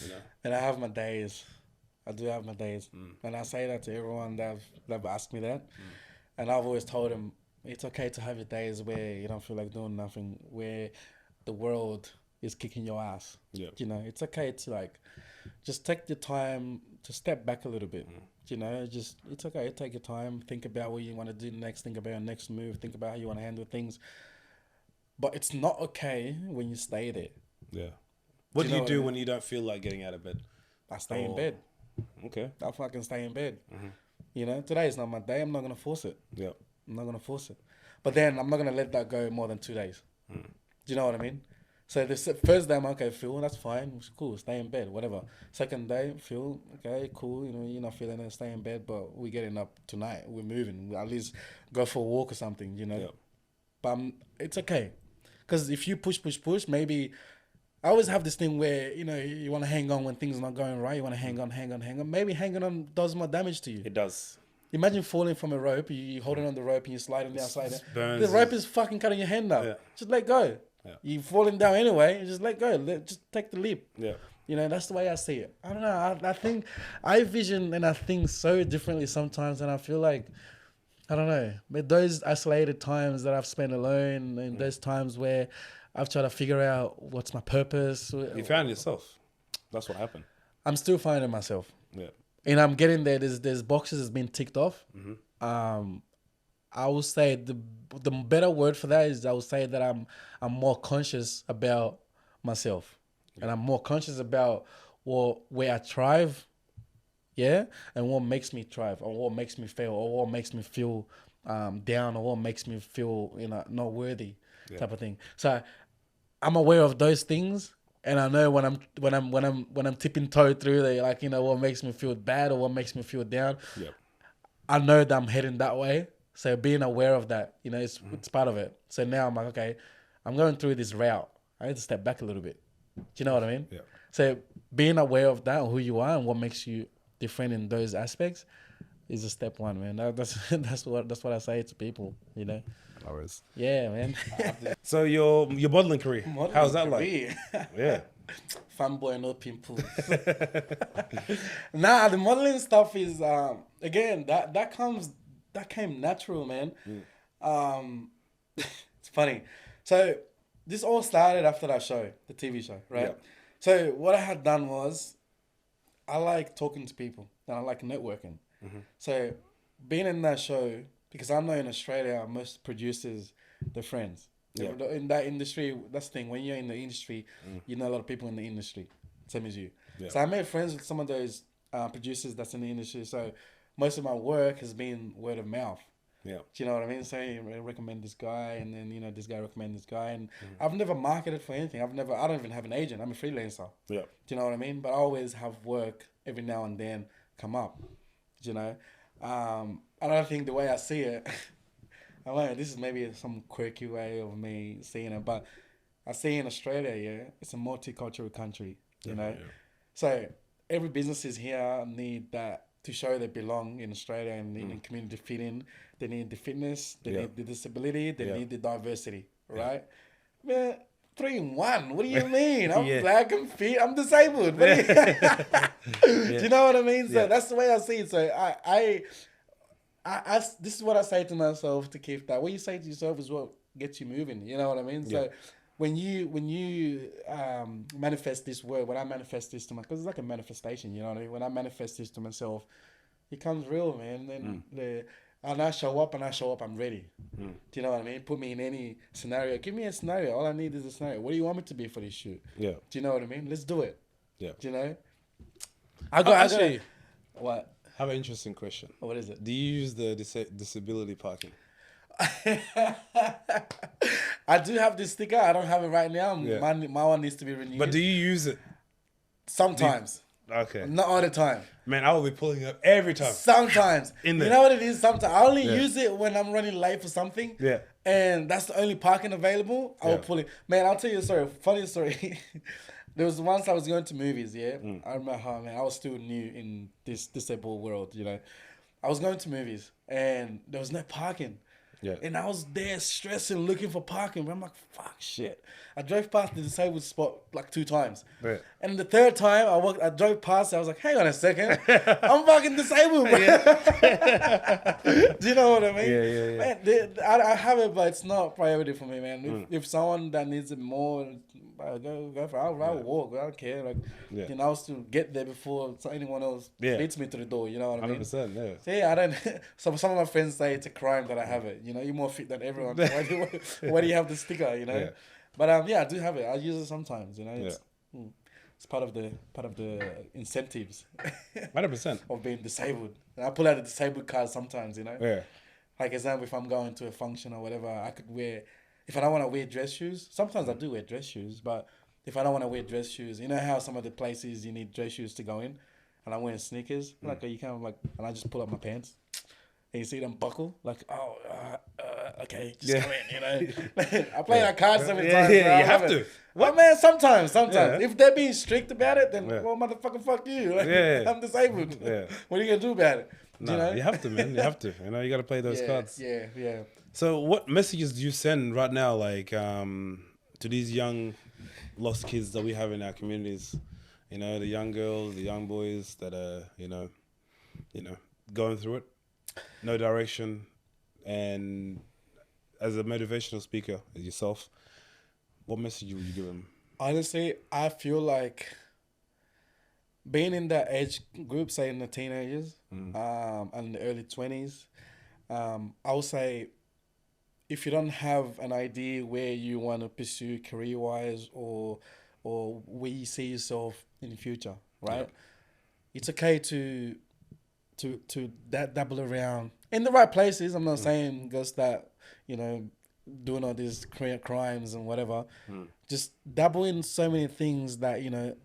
know? And I have my days. I do have my days. And I say that to everyone that asked me that. And I've always told them it's okay to have your days where you don't feel like doing nothing, where the world is kicking your ass. Yeah. You know, it's okay to like just take the time to step back a little bit. You know, it's okay. Take your time. Think about what you want to do next. Think about your next move. Think about how you want to handle things. But it's not okay when you stay there. Yeah. What do you do when you don't feel like getting out of bed? I stay in bed. Okay. I fucking stay in bed. You know, today is not my day. I'm not going to force it. Yeah. I'm not going to force it. But then I'm not going to let that go more than 2 days. Do you know what I mean? So the first day I'm okay, Phil, that's fine. It's cool. Stay in bed, whatever. Second day, Phil, okay, cool. You know, you're not feeling it, stay in bed, but we're getting up tonight. We're moving. We'll at least go for a walk or something, you know. Yeah. But it's okay. Because if you push, maybe... I always have this thing where, you know, you want to hang on when things are not going right. You want to hang on. Maybe hanging on does more damage to you. It does. Imagine falling from a rope. You're holding on the rope and you're sliding down. The rope is fucking cutting your hand up. Yeah. Just let go. Yeah. You're falling down anyway. Just let go. Just take the leap. Yeah. You know, that's the way I see it. I don't know. I think I vision and I think so differently sometimes, and I feel like, I don't know, but those isolated times that I've spent alone and those times where I've tried to figure out what's my purpose. You found yourself. That's what happened. I'm still finding myself. Yeah. And I'm getting there. There's boxes that's been ticked off. I will say the better word for that is I would say that I'm more conscious about myself. And I'm more conscious about where I thrive, yeah, and what makes me thrive, or what makes me fail, or what makes me feel down, or what makes me feel, you know, not worthy, type of thing. So I'm aware of those things, and I know when I'm tipping toe through there, like, you know, what makes me feel bad or what makes me feel down. Yeah. I know that I'm heading that way. So being aware of that, you know, it's part of it. So now I'm like, okay, I'm going through this route. I need to step back a little bit. Do you know what I mean? Yeah. So being aware of that, who you are and what makes you different in those aspects is a step one, man. That's what I say to people, you know. Always. Yeah, man. So your modeling career, how's that career. like? Yeah. Fanboy, no pimples. Nah, the modeling stuff is again that came natural, man. It's funny. So this all started after that show, the TV show, right? Yeah. So what I had done was I like talking to people and I like networking. So being in that show, because I know in Australia most producers, they're friends. Yeah. In that industry, that's the thing. When you're in the industry, you know a lot of people in the industry, same as you. Yeah. So I made friends with some of those producers that's in the industry. So most of my work has been word of mouth. Yeah. Do you know what I mean? So you recommend this guy, and then, you know, this guy recommend this guy, and I've never marketed for anything. I don't even have an agent. I'm a freelancer. Yeah. Do you know what I mean? But I always have work every now and then come up. Do you know? Another thing, the way I see it, I know this is maybe some quirky way of me seeing it, but I see in Australia, yeah, it's a multicultural country, you know? Yeah. So every businesses here need that to show they belong in Australia and in community fit in. They need the fitness, they need the disability, they need the diversity, right? Man, 3 in 1. What do you mean? I'm black, I'm fit, I'm disabled. Do you know what I mean? So that's the way I see it. So I this is what I say to myself to keep that. What you say to yourself is what gets you moving. You know what I mean? So when you manifest this word, when I manifest this to because it's like a manifestation, you know what I mean? When I manifest this to myself, it comes real, man. Then and I show up, I'm ready. Do you know what I mean? Put me in any scenario. Give me a scenario. All I need is a scenario. What do you want me to be for this shoot? Yeah. Do you know what I mean? Let's do it. Yeah. Do you know? Actually, what? I have an interesting question. What is it? Do you use the disability parking? I do have this sticker. I don't have it right now. My one needs to be renewed. But do you use it? Sometimes. Okay. Not all the time. Man, I will be pulling it up every time. Sometimes. In there. You know what it is? Sometimes. I only use it when I'm running late for something. Yeah. And that's the only parking available. I will pull it. Man, I'll tell you a story. Funny story. There was once I was going to movies, I remember how, man, I was still new in this disabled world, you know. I was going to movies and there was no parking. Yeah. And I was there stressing, looking for parking. But I'm like, fuck, shit. I drove past the disabled spot like 2 times. Right. And the 3rd time I drove past, I was like, hang on a second. I'm fucking disabled, bro. Do you know what I mean? Yeah. Man, I have it, but it's not priority for me, man. If someone that needs it more, go for it. I'll walk. I don't care. Like, you know, I'll still get there before anyone else beats me to the door. You know what I mean? 100%. Yeah. So I don't. Some of my friends say it's a crime that I have it. You know, you're more fit than everyone. Why do you have the sticker? You know. Yeah. But I do have it. I use it sometimes. You know. It's part of the incentives. 100% of being disabled. And I pull out a disabled card sometimes. You know. Yeah. Like example, if I'm going to a function or whatever, I could wear. If I don't want to wear dress shoes, sometimes I do wear dress shoes, but if I don't want to wear dress shoes, you know how some of the places you need dress shoes to go in, and I'm wearing sneakers, like you kind of like, and I just pull up my pants, and you see them buckle, like, okay, just come in, you know. I play that card so many times. Yeah, you have to. Well, man, sometimes. If they're being strict about it, then, well, motherfucker, fuck you. Like, I'm disabled. What are you going to do about it? No, you know? You have to, man. You have to. You know, you got to play those cards. Yeah. So what messages do you send right now, like, to these young lost kids that we have in our communities? You know, the young girls, the young boys that are, you know, going through it, no direction, and as a motivational speaker, as yourself, what message would you give them? Honestly, I feel like being in that age group, say in the teenagers, and the early 20s, I would say, if you don't have an idea where you want to pursue career-wise or where you see yourself in the future, right? It's okay to dabble around in the right places. I'm not saying just that, you know, doing all these crimes and whatever. Just dabble in so many things that, you know,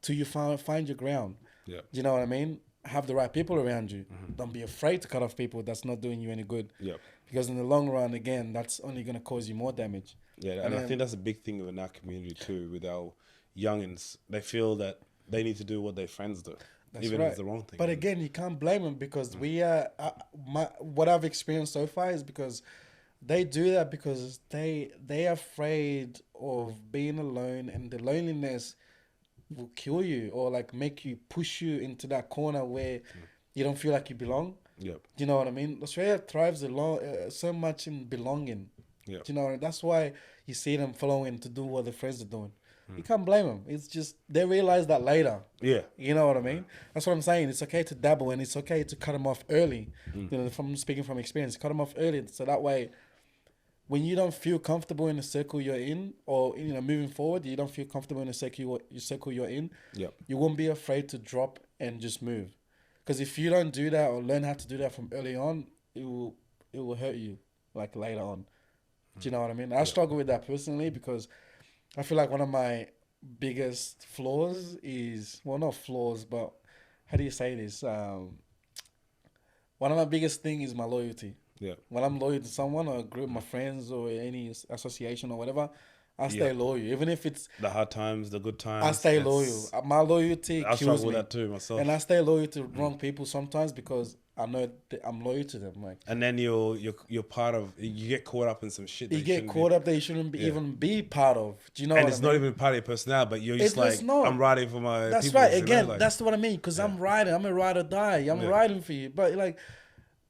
till you find your ground. Yeah. Do you know what I mean? Have the right people around you. Don't be afraid to cut off people that's not doing you any good. Yeah. Because in the long run, again, that's only going to cause you more damage. Yeah, and I think that's a big thing in our community too, with our youngins. They feel that they need to do what their friends do, even if it's the wrong thing. But again, you can't blame them, because we are. What I've experienced so far is because they do that because they're afraid of being alone, and the loneliness will kill you, or like make you, push you into that corner where you don't feel like you belong. Yeah. Do you know what I mean? Australia thrives so much in belonging. Yeah. Do you know what I mean? That's why you see them following to do what their friends are doing. You can't blame them. It's just they realize that later. Yeah. You know what I mean? That's what I'm saying. It's okay to dabble, and it's okay to cut them off early. You know, from speaking from experience, cut them off early, so that way, when you don't feel comfortable in the circle you're in, or, you know, moving forward, you don't feel comfortable in the circle you're in. Yeah. You won't be afraid to drop and just move, because if you don't do that or learn how to do that from early on, it will hurt you like later on. Do you know what I mean? I struggle with that personally, because I feel like one of my biggest flaws is, well, not flaws, but how do you say this? One of my biggest thing is my loyalty. Yeah. When I'm loyal to someone, or a group of my friends, or any association or whatever, I stay loyal. Even if it's the hard times, the good times, I stay loyal. My loyalty I kills struggle me. with that too myself. And I stay loyal to wrong people sometimes, because I know that I'm loyal to them. Like, and then you're part of, you get caught up in some shit. You get caught up that you shouldn't even be part of. Do you know? And what it's I mean? not even part of your personality, but you're just like, I'm riding for my. That's people, right. you know, Again, like, that's what I mean. Because I'm riding. I'm a ride or die. I'm riding for you. But like,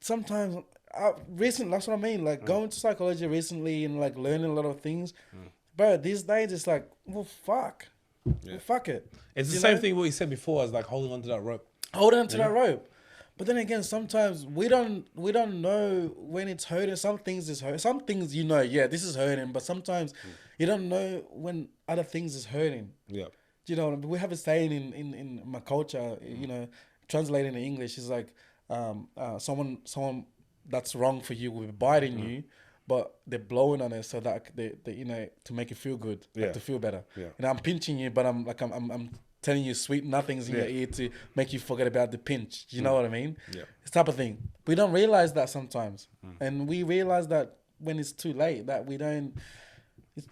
sometimes, that's what I mean. Like, going to psychology recently and like learning a lot of things. But these days, it's like, well, fuck. Yeah. Well, fuck it. It's the same thing what you said before, as like holding onto that rope. Holding onto that rope. But then again, sometimes we don't know when it's hurting. Some things is hurt. Some things, you know, yeah, this is hurting. But sometimes you don't know when other things is hurting. Yeah. Do you know, we have a saying in my culture, you know, translating in English is like, someone that's wrong for you will be biting you, but they're blowing on it so that they you know, to make you feel good, like to feel better. Yeah. And I'm pinching you, but I'm telling you sweet nothings in your ear to make you forget about the pinch. You know what I mean? Yeah. This type of thing. We don't realize that sometimes. And we realize that when it's too late, that we don't,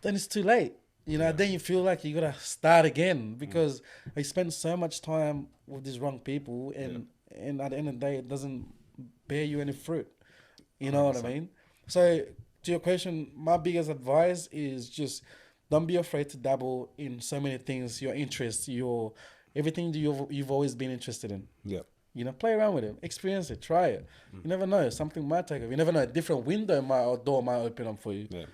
then it's too late. You know, then you feel like you got to start again, because I spend so much time with these wrong people, and at the end of the day, it doesn't bear you any fruit. You know what I mean? So to your question, my biggest advice is just, don't be afraid to dabble in so many things, your interests, everything that you've always been interested in. Yeah. You know, play around with it, experience it, try it. You never know, something might take off. You never know, a different window or door might open up for you. Yeah.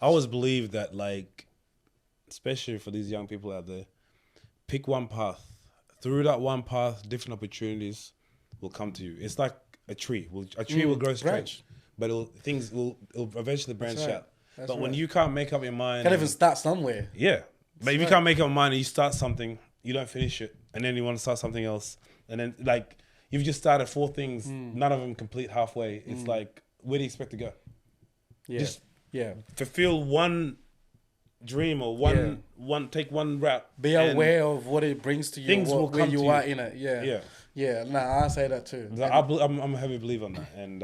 I always believe that, like, especially for these young people out there, pick one path. Through that one path, different opportunities will come to you. It's like a tree. A tree will grow straight, but it'll eventually branch out. That's but when you can't make up your mind... Can't even start somewhere. Yeah. But if you can't make up your mind and you start something, you don't finish it, and then you want to start something else, and then, like, you've just started 4 things, none of them complete halfway. It's like, where do you expect to go? Yeah. Just fulfill one dream, or take one route. Be aware of what it brings to you, things will come where you to are you. in it. Yeah. Nah, I say that too. I'm a heavy believer on that, and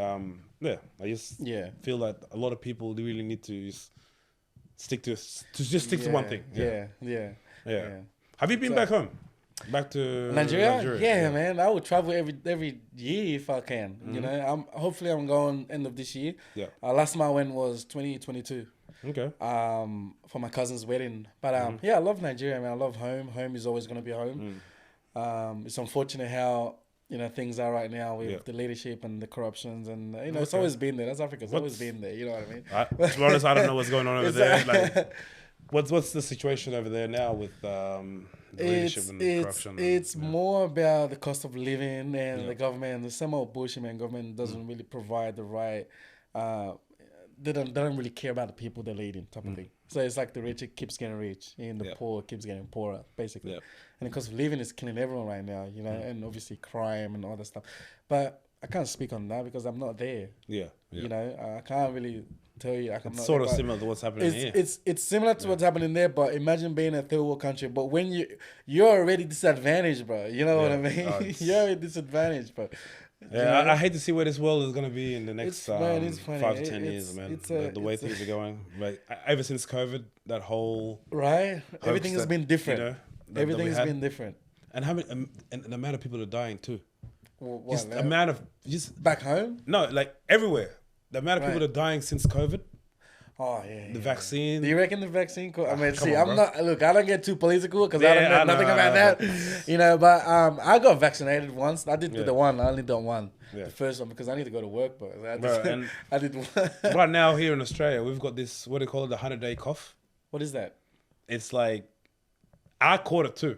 I just feel like a lot of people really need to just stick to one thing. Yeah. Have you been back home? Back to Nigeria? Yeah, man. I would travel every year if I can. You know, hopefully I'm going end of this year. Yeah. Last time I went was 2022. Okay. For my cousin's wedding. But I love Nigeria, man. I love home. Home is always gonna be home. It's unfortunate how, you know, things are right now with the leadership and the corruptions, and you know, it's always been there. That's Africa's always been there. You know what I mean? To be honest, I don't know what's going on over there. Like, what's the situation over there now with the leadership and the corruption? It's more about the cost of living and the government. The same old bullshit, man. Government doesn't really provide the right. They don't really care about the people they're leading, type of thing. So it's like the rich keeps getting rich and the poor keeps getting poorer, basically. And the cost of living is killing everyone right now, you know, and obviously crime and all that stuff. But I can't speak on that because I'm not there. Yeah. You know, I can't really tell you. Like, I'm It's not sort there, of similar to what's happening here. It's similar to what's happening there, but imagine being a third world country. But when you're already disadvantaged, bro. You know what I mean? Oh, you're already disadvantaged, bro. Yeah, I hate to see where this world is gonna be in the next it's funny. 5 to 10 years, man. The way things are going, like ever since COVID, that whole right, everything has been different. You know, everything has been different. And how many, and the amount of people are dying too. What, just the amount of just back home. No, like everywhere. The amount of people that are dying since COVID. Oh yeah, the vaccine. Do you reckon the vaccine? I mean, see, I'm not. Look, I don't get too political because I don't know nothing about that. You know, but I got vaccinated once. I did the one. I only done one. The first one because I need to go to work, but I did one. Right now here in Australia, we've got this, what do they call it, the 100-day cough. What is that? It's like, I caught it too.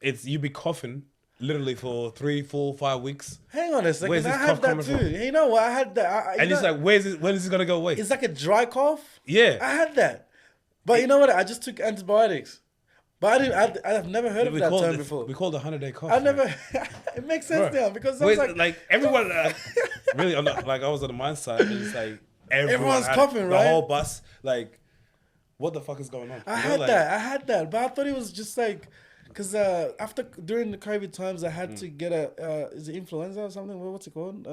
It's you be coughing literally for 3, 4, 5 weeks. Hang on a second, I had that too. You know what? I had that. And it's like, when is this gonna go away? It's like a dry cough. Yeah, I had that, but you know what? I just took antibiotics. But I've never heard of that term before. We call it the 100-day cough. I never. It makes sense now because I was like everyone. Really, I'm not, like I was on the mine side. It's like everyone's coughing, right? The whole bus, like, what the fuck is going on? I had that, but I thought it was just like, because during the COVID times, I had to get is it influenza or something? What's it called?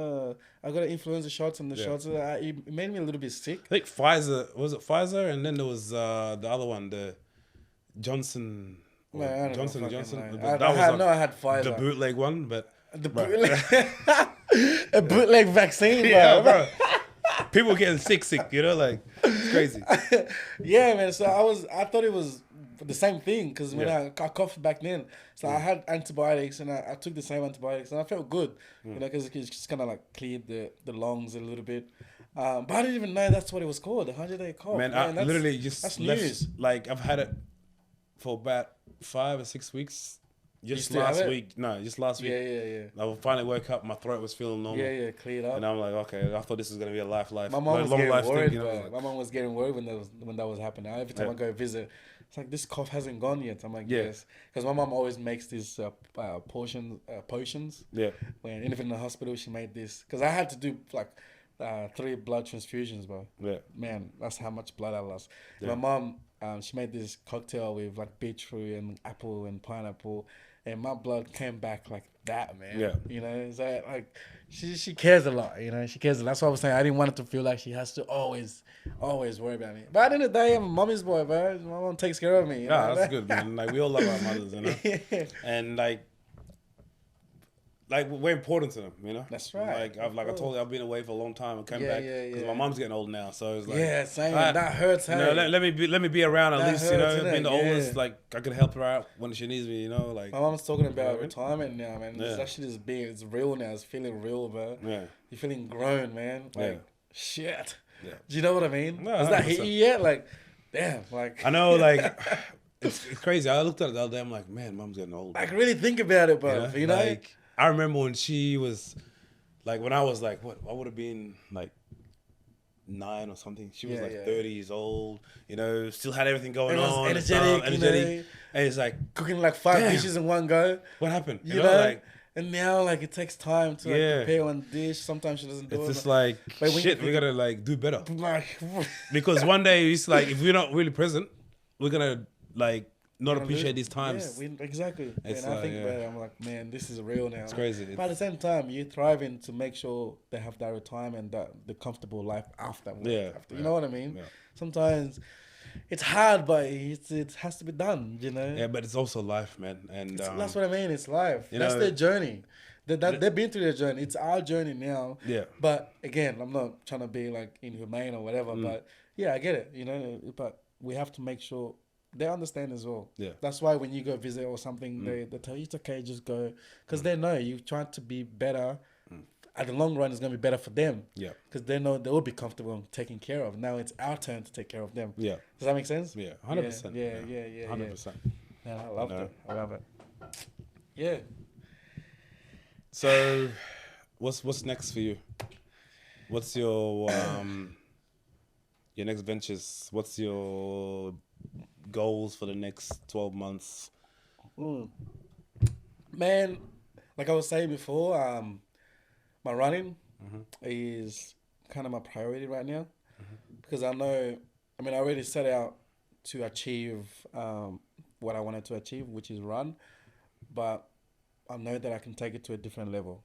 I got an influenza shots, and the shots it made me a little bit sick. I think Pfizer, was it Pfizer? And then there was the other one, the Johnson. Johnson. I had Pfizer. The bootleg one, but the bootleg, a bootleg vaccine, bro. Yeah, bro. People getting sick, you know, like it's crazy. Yeah, man. So I thought it was the same thing because when I coughed back then, so I had antibiotics and I took the same antibiotics and I felt good, you know, because it just kind of like cleared the lungs a little bit. But I didn't even know that's what it was called, the 100-day cough. Man, I literally just that's left, news. like I've had it for about 5 or 6 weeks. Just last week. Yeah. I finally woke up. My throat was feeling normal. Yeah, cleared up. And I'm like, okay, I thought this was gonna be a life. My mom was getting worried. Thing, you know? My mom was getting worried when that was happening. Every time I go visit, it's like this cough hasn't gone yet. I'm like, yes, because my mom always makes these potions. Yeah. When even in the hospital, she made this because I had to do like 3 blood transfusions, bro. Yeah. Man, that's how much blood I lost. Yeah. My mom, she made this cocktail with like beetroot and apple and pineapple. And my blood came back like that, man. Yeah. You know, so like she cares a lot, you know, she cares a lot. That's what I was saying. I didn't want it to feel like she has to always worry about me. But at the end of the day, I'm a mommy's boy, bro. My mom takes care of me. Yeah, that's good, man. Like, we all love our mothers, you know? Yeah. And like we're important to them, you know. That's right. Like I told you, I've been away for a long time and came back because my mom's getting old now. So it's like same. That hurts. You know, let me be around at least. Hurts, you know, being the oldest, like I could help her out when she needs me. You know, like my mom's talking about retirement now, man. Yeah. It's actually it's real now. It's feeling real, bro. Yeah, you're feeling grown, man. Like shit. Yeah. Do you know what I mean? No, has that hit you yet? Like, damn. Like I know, like. It's crazy. I looked at it the other day. I'm like, man, mom's getting old. Like, really think about it, bro. You know? Like, I remember when she was, like, when I was like, what? I would have been like 9 or something. She was 30 years old. You know, still had everything going on. Energetic. You know, and it's like cooking like 5 dishes in one go. What happened? You know, like. And now, like, it takes time to prepare one dish. Sometimes she doesn't do it. It's just like shit. We gotta like do better. Because one day it's like if we're not really present, we're gonna like not appreciate these times. Yeah, exactly. And I think about it, I'm like, man, this is real now. It's crazy. But at the same time, you're thriving to make sure they have that retirement, the comfortable life after. You know what I mean? Yeah. Sometimes it's hard, but it has to be done, you know? Yeah, but it's also life, man. And that's what I mean. It's life. That's their journey. They've been through their journey. It's our journey now. Yeah. But again, I'm not trying to be like inhumane or whatever, but yeah, I get it, you know? But we have to make sure they understand as well. Yeah. That's why when you go visit or something, they tell you it's okay, just go. Because they know you're trying to be better. At the long run, it's going to be better for them. Yeah. Because they know they will be comfortable taken care of. Now it's our turn to take care of them. Yeah. Does that make sense? Yeah. 100%. Yeah. 100%. Yeah, I love it. I love it. Yeah. So, what's next for you? What's your next ventures? What's your goals for the next 12 months? Man, like I was saying before, my running is kind of my priority right now because I know, I mean, I already set out to achieve what I wanted to achieve, which is run, but I know that I can take it to a different level.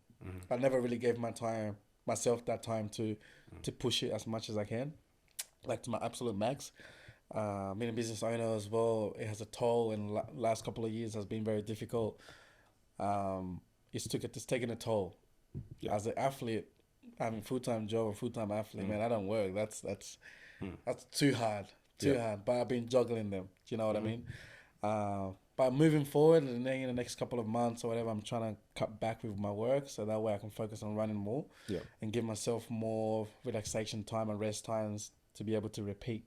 I never really gave myself that time to push it as much as I can, like to my absolute max. Being a business owner as well, it has a toll, and last couple of years has been very difficult. It's taken a toll. As an athlete, having full-time job, a full-time athlete, man, I don't work. That's too hard, hard. But I've been juggling them. Do you know what I mean? But moving forward, and then in the next couple of months or whatever, I'm trying to cut back with my work so that way I can focus on running more and give myself more relaxation time and rest times to be able to repeat.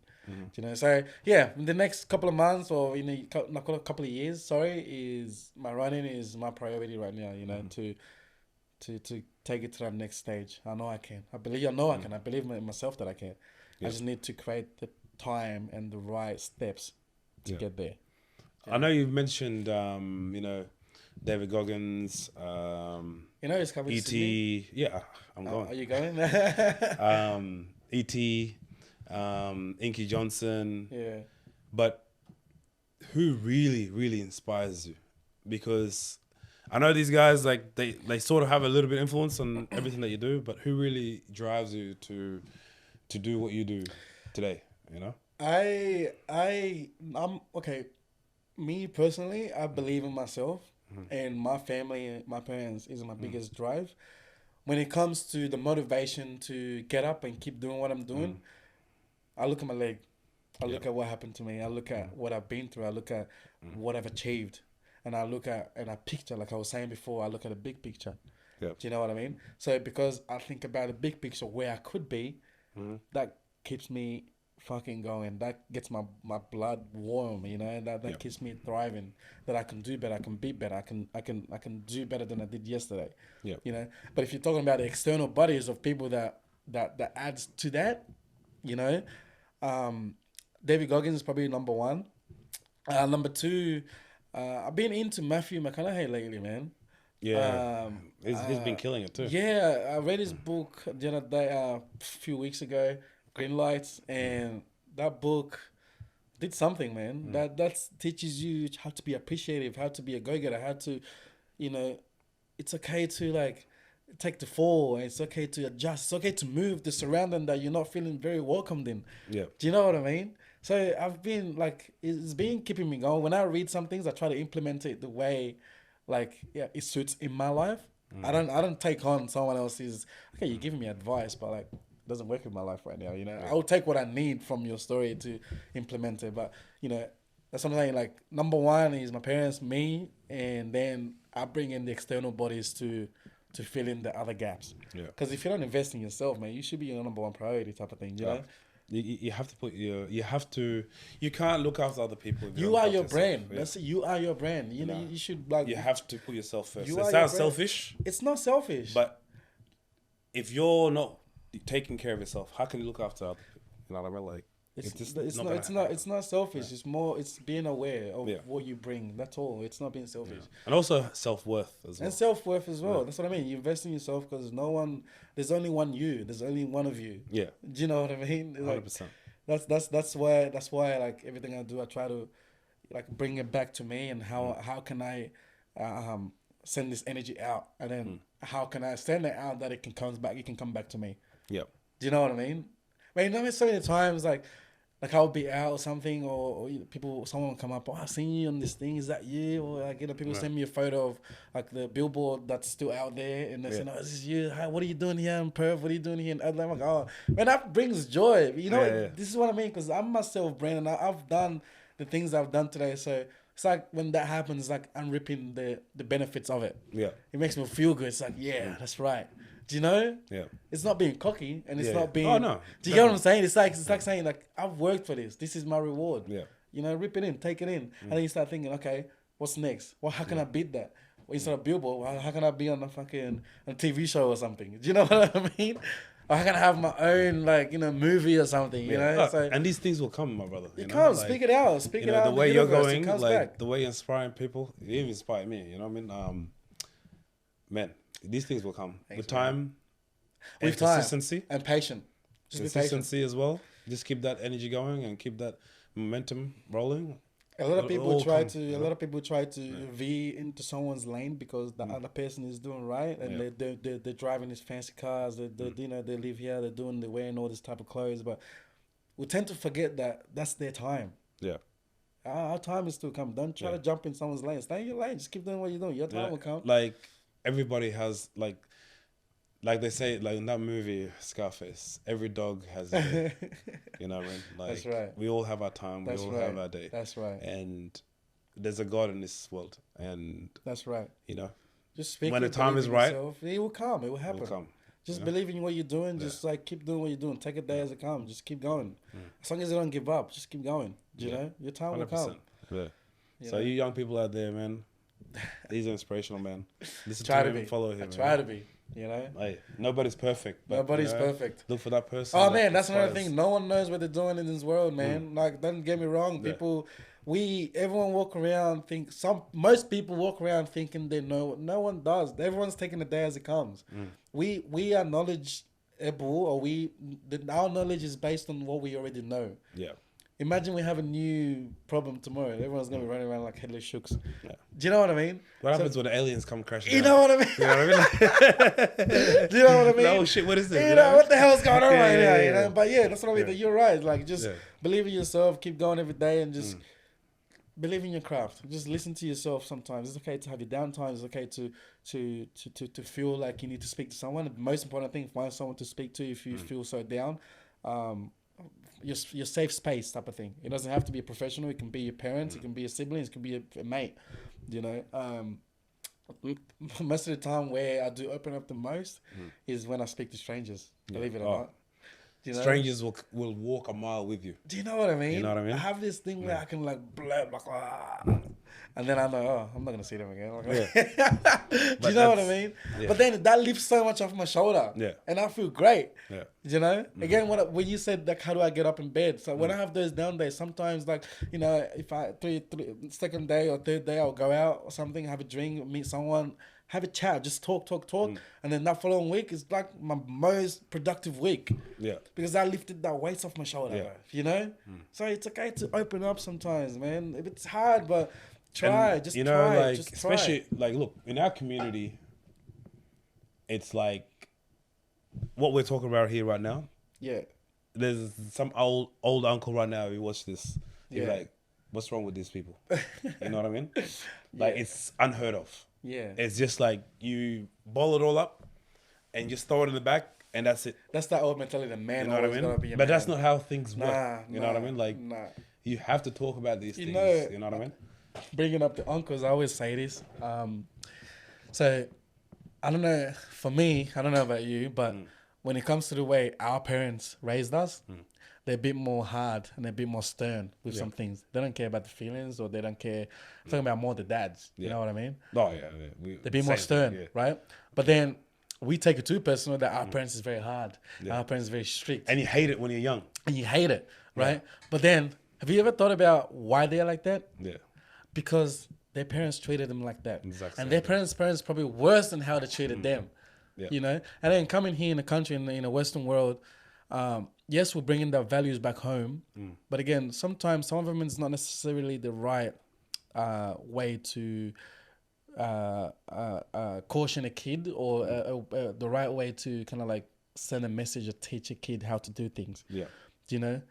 You know, so yeah, in the next couple of months or in a couple of years, is my running is my priority right now. You know, to take it to that next stage. I know I can. I believe in myself that I can. I just need to create the time and the right steps to get there. I know you've mentioned, David Goggins, he's coming to Sydney. Yeah, I'm going. Are you going? E.T., Inky Johnson. Yeah. But who really, really inspires you? Because I know these guys, like, they sort of have a little bit of influence on everything that you do, but who really drives you to do what you do today, you know? I'm okay. Me personally, I believe in myself, and my family, my parents is my biggest drive. When it comes to the motivation to get up and keep doing what I'm doing, I look at my leg. I look at what happened to me. I look at what I've been through. I look at what I've achieved. And I look at, and I picture, like I was saying before, I look at the big picture. Do you know what I mean? So because I think about the big picture, where I could be, that keeps me fucking going. That gets my blood warm, you know. That keeps me thriving. That I can do better. I can be better. I can do better than I did yesterday. You know. But if you're talking about the external bodies of people that adds to that, you know, David Goggins is probably number one. Number two, I've been into Matthew McConaughey lately, man. Yeah, he's been killing it too. Yeah, I read his book the other day, a few weeks ago, Green Lights, and that book did something, man. That teaches you how to be appreciative, how to be a go-getter, how to, you know, it's okay to like take the fall, and it's okay to adjust, it's okay to move the surrounding that you're not feeling very welcomed in. Do you know what I mean? So I've been like, it's been keeping me going. When I read some things, I try to implement it the way, like, it suits in my life. I don't take on someone else's, okay, you're giving me advice, but like, it doesn't work in my life right now, you know. I'll take what I need from your story to implement it, but, you know, that's what I'm saying. Like, number one is my parents, me, and then I bring in the external bodies to fill in the other gaps. Because if you don't invest in yourself, man, you should be your number one priority type of thing, you know? You have to you can't look after other people. You are your brand. That's it. You are your brand. You know, you should like. You have to put yourself first. It sounds selfish. It's not selfish. But if you're not taking care of yourself, how can you look after other people? You know what I mean? Like, it's not selfish. Yeah. It's more. It's being aware of what you bring. That's all. It's not being selfish. Yeah. And also self-worth as well. And self-worth as well. Yeah. That's what I mean. You invest in yourself because there's only one you. There's only one of you. Yeah. Do you know what I mean? Like, 100%. That's why like everything I do, I try to like bring it back to me, and how can I send this energy out, and then how can I send it out that it can come back to me. Yeah. Do you know what I mean? I mean, so many times like I'll be out or something, or someone will come up, I seen you on this thing, is that you? Or like, you know, people send me a photo of like the billboard that's still out there, and they say, no, this is you. Hi, what are you doing here in Perth? What are you doing here in Adelaide? I'm like, oh, man, that brings joy. You know, this is what I mean, because I'm myself, Brandon. I've done the things I've done today, so it's like when that happens, it's like I'm reaping the benefits of it. Yeah, it makes me feel good. It's like, that's right. Do you know? Yeah. It's not being cocky, and it's not being. Oh no. Do you get what I'm saying? It's like saying like, I've worked for this. This is my reward. Yeah. You know, rip it in, take it in, and then you start thinking, okay, what's next? Well, how can I beat that? Well, instead of billboard, how can I be on a fucking TV show or something? Do you know what I mean? Or how can I have my own movie or something? You know. So, and these things will come, my brother. It comes. Speak it out. Speak it out. The way you're going, like the way you're inspiring people, you even inspire me. You know what I mean? man, these things will come Thanks, with time, with and time consistency, and patient. Just be patient. consistency as well. Just keep that energy going and keep that momentum rolling. A lot of It'll people all try come, to. you A know? lot of people try to veer into someone's lane because the other person is doing right, and they're driving these fancy cars. They you know, they live here. They're wearing all this type of clothes, but we tend to forget that that's their time. Yeah. Our time is to come. Don't try to jump in someone's lane. Stay in your lane. Just keep doing what you're doing. Your time will come. Like everybody has like they say, like in that movie Scarface, every dog has a day. You know what I mean? Like, that's right. We all have our time. That's we all right. have our day. That's right. And there's a God in this world, and that's right. You know, just speak when the time is right, it will come. It will happen. It will come. Just believe in what you're doing. Just like keep doing what you're doing. Take a day as it comes. Just keep going. As long as you don't give up, just keep going. You know, your time 100%. Will come. Yeah. You so know? You young people out there, man, he's inspirational, man. Listen try to him, him, follow him. Try to be. You know, like nobody's perfect. But, nobody's perfect. Look for that person. Oh man, that's another thing. No one knows what they're doing in this world, man. Like, don't get me wrong. People, everyone walk around most people walk around thinking they know. No one does. Everyone's taking the day as it comes. We are knowledgeable, or our knowledge is based on what we already know. Yeah. Imagine we have a new problem tomorrow. Everyone's gonna be running around like headless shooks. Yeah. Do you know what I mean? What happens when the aliens come crashing? You know what I mean? You know what I mean? Do you know what I mean? Oh shit! What is this? You know what the hell's going on right now? You know? But yeah, that's what I mean. Yeah. You're right. Like, just believe in yourself. Keep going every day, and just believe in your craft. Just listen to yourself. Sometimes it's okay to have your downtime. It's okay to feel like you need to speak to someone. The most important thing, find someone to speak to if you feel so down. Your safe space type of thing. It doesn't have to be a professional. It can be your parents. It can be your siblings. It can be a mate. You know, most of the time where I do open up the most is when I speak to strangers. Believe it or not. You know? Strangers will walk a mile with you. Do you know what I mean? You know what I mean? I have this thing where I can like blab like and then I'm like, oh, I'm not gonna see them again. Do you know what I mean? Yeah. But then that lifts so much off my shoulder. Yeah. And I feel great. Yeah. You know? Again, when you said like, how do I get up in bed? So when I have those down days, sometimes like, you know, if I second day or third day I'll go out or something, have a drink, meet someone, have a chat, just talk. And then that following week is like my most productive week. Yeah. Because I lifted that weight off my shoulder, you know? So it's okay to open up sometimes, man. If it's hard, but try, and, just you know, try. Like, just especially, like, look, in our community, it's like what we're talking about here right now. Yeah. There's some old uncle right now who watched this. He's like, what's wrong with these people? You know what I mean? Like, it's unheard of. Yeah. It's just like you ball it all up and just throw it in the back and that's it. That's that old mentality, the man. You know what I mean? But that's not how things work. You know what I mean? Like, you have to talk about these things. You know what I mean? Bringing up the uncles, I always say this. So, I don't know, for me, I don't know about you, but when it comes to the way our parents raised us, they're a bit more hard and they're a bit more stern with some things. They don't care about the feelings, or they don't care. I'm talking about more the dads. You know what I mean? Oh, yeah. They're a bit more stern, right? But then we take it too personal that our parents is very hard. Our parents is very strict. And you hate it when you're young. And you hate it, right? But then, have you ever thought about why they're like that? Yeah. Because their parents treated them like that. Exactly. And their parents probably worse than how they treated them. Yeah. You know? And then coming here in the country, in the Western world, yes, we're bringing the values back home. But again, sometimes some of them is not necessarily the right way to caution a kid, or the right way to kind of like send a message or teach a kid how to do things. Yeah. Do you know?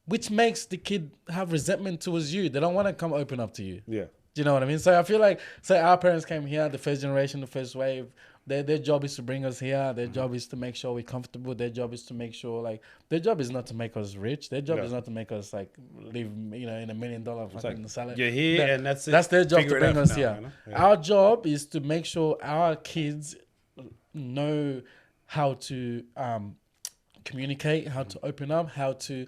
Which makes the kid have resentment towards you. They don't want to come open up to you. Yeah. Do you know what I mean? So I feel like, say our parents came here, the first generation, the first wave, their job is to bring us here. Their job is to make sure we're comfortable. Their job is to make sure, like, their job is not to make us rich. Their job is not to make us, like, live, you know, in $1 million fucking salary. You're here and that's it. That's their job, to bring us here. You know? Yeah. Our job is to make sure our kids know how to communicate, how to open up, how to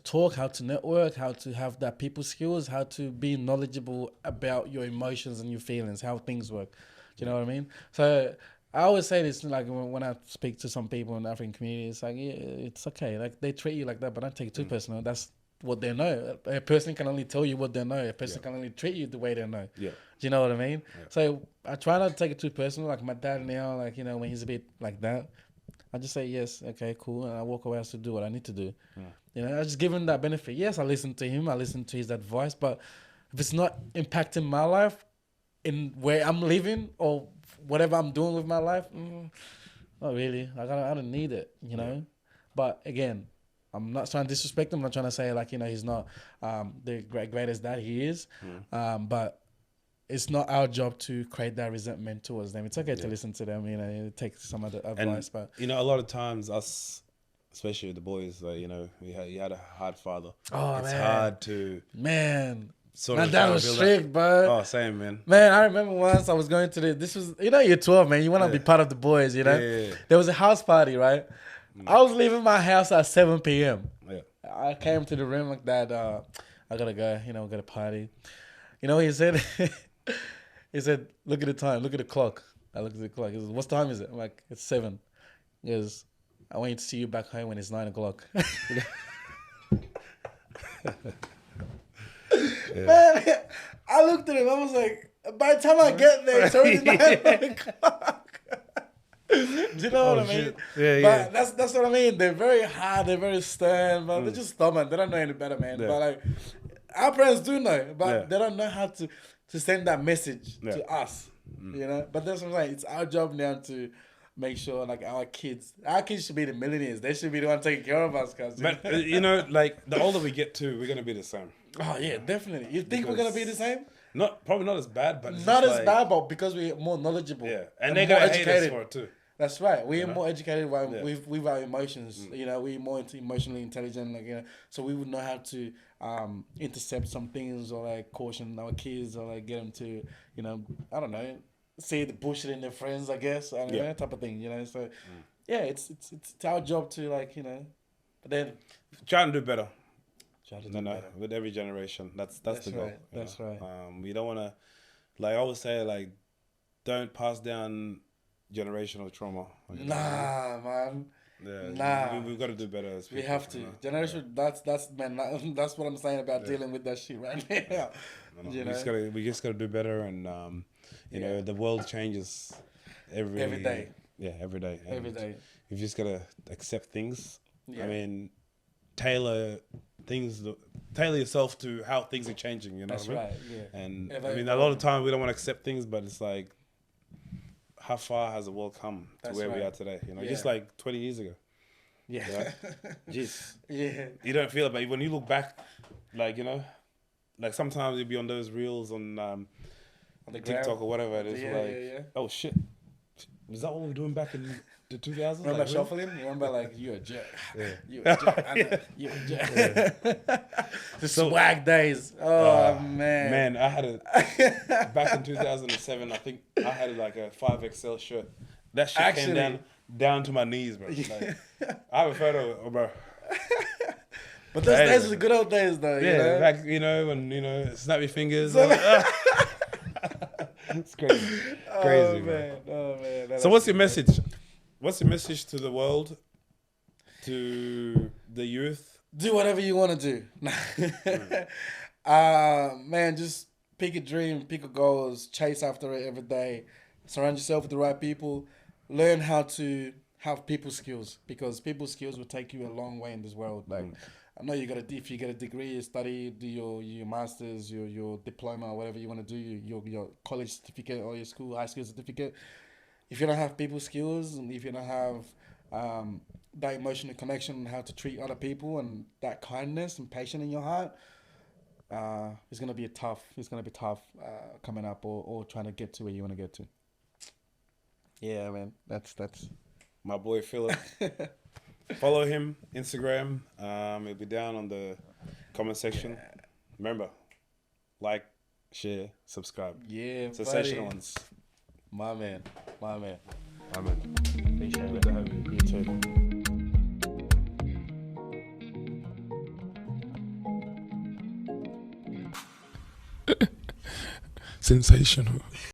talk, how to network, how to have that people skills, how to be knowledgeable about your emotions and your feelings, how things work. Do you know what I mean? So I always say this, like when I speak to some people in the African community, it's like, yeah, it's okay. Like they treat you like that, but don't take it too personal. That's what they know. A person can only tell you what they know. A person can only treat you the way they know. Yeah. Do you know what I mean? Yeah. So I try not to take it too personal. Like my dad now, like, you know, when he's a bit like that, I just say, yes, okay, cool. And I walk away to do what I need to do. Yeah. You know, I just give him that benefit. Yes, I listen to him. I listen to his advice. But if it's not impacting my life in where I'm living or whatever I'm doing with my life, not really. I don't need it, you know. But again, I'm not trying to disrespect him. I'm not trying to say, like, you know, he's not the greatest that he is. But it's not our job to create that resentment towards them. It's okay to listen to them, you know, take some of the advice. But you know, a lot of times us, especially the boys, you know, you had a hard father. Oh, it's man. hard to sort my of dad was strict, bro. Oh, same, man. Man, I remember once I was going to this was, you know, you're 12, man. You want to be part of the boys, you know. Yeah. There was a house party, right? I was leaving my house at 7 p.m. Yeah. I came to the room like that. I gotta go, you know, got a party. You know what he said? He said, look at the time, look at the clock. I looked at the clock. He said, what time is it? I'm like, it's 7. He goes, I want you to see you back home when it's 9 o'clock. Man, I looked at him. I was like, by the time I get there, it's already 9 o'clock. Do you know what I mean? Yeah, but that's what I mean. They're very hard. They're very stern, but they're just stubborn. They don't know any better, man. Yeah. But like, our parents do know, but they don't know how to send that message to us. You know. But that's what I'm saying. It's our job now to make sure, like, our kids should be the millionaires. They should be the one taking care of us, cause But you know, like, the older we get too, we're gonna be the same. Oh yeah, definitely. You think we're gonna be the same? Probably not as bad, but it's not just as like, bad, but because we're more knowledgeable. Yeah, and they're gonna hate us for it too. That's right. We're more educated with our emotions. You know, we're more emotionally intelligent. Like, you know, so we would know how to intercept some things or like caution our kids or like get them to, you know, I don't know, see the bullshit in their friends. I guess I don't know, type of thing. You know, so yeah, it's our job to, like, you know, but then try to do better. Better. With every generation, that's the goal. Right. That's right. We don't want to, like I always say, like, don't pass down generational trauma. Like, nah, man. Yeah, nah. We've got to do better as people. We have to. Generation. That's man. That's what I'm saying about dealing with that shit right now. You know? We just gotta do better, and you know, the world changes every day. Yeah, every day. And every day. You've just gotta accept things. Yeah. I mean, tailor yourself to how things are changing. You know That's what I mean? right. Yeah. And I mean, a lot of time we don't want to accept things, but it's like, how far has the world come to where we are today? You know, just like 20 years ago. Yeah. Jeez. Yeah. You don't feel it, but when you look back, like, you know, like sometimes you'll be on those reels on the TikTok or whatever it is. Yeah. Oh shit, is that what we were doing back in the 2000s? Remember like, shuffling? You remember, like, you a jerk. Yeah. You a jerk. You a jerk. The swag days. Oh, man. Man, I had back in 2007, I think I had like a 5XL shirt. That shit came down to my knees, bro. Like, I have a photo, bro. But those days were the good old days, though. Yeah, you know? back, you know, when, you know, snappy fingers. It's crazy. Crazy, man. Oh, man. So what's your message? What's your message to the world, to the youth? Do whatever you want to do. Man, just pick a dream, pick a goals, chase after it every day. Surround yourself with the right people. Learn how to have people skills, because people skills will take you a long way in this world. Like, I know if you get a degree, you study, do your masters, your diploma, whatever you want to do, your college certificate or your high school certificate. If you don't have people skills, and if you don't have that emotional connection and how to treat other people and that kindness and patience in your heart, it's gonna be tough. It's gonna be tough coming up or trying to get to where you want to get to. Yeah, man. That's my boy Phillip. Follow him Instagram. It'll be down on the comment section. Yeah. Remember, like, share, subscribe. Yeah, Sensational ones. My man. Appreciate it. Good to have you. You too. Sensational.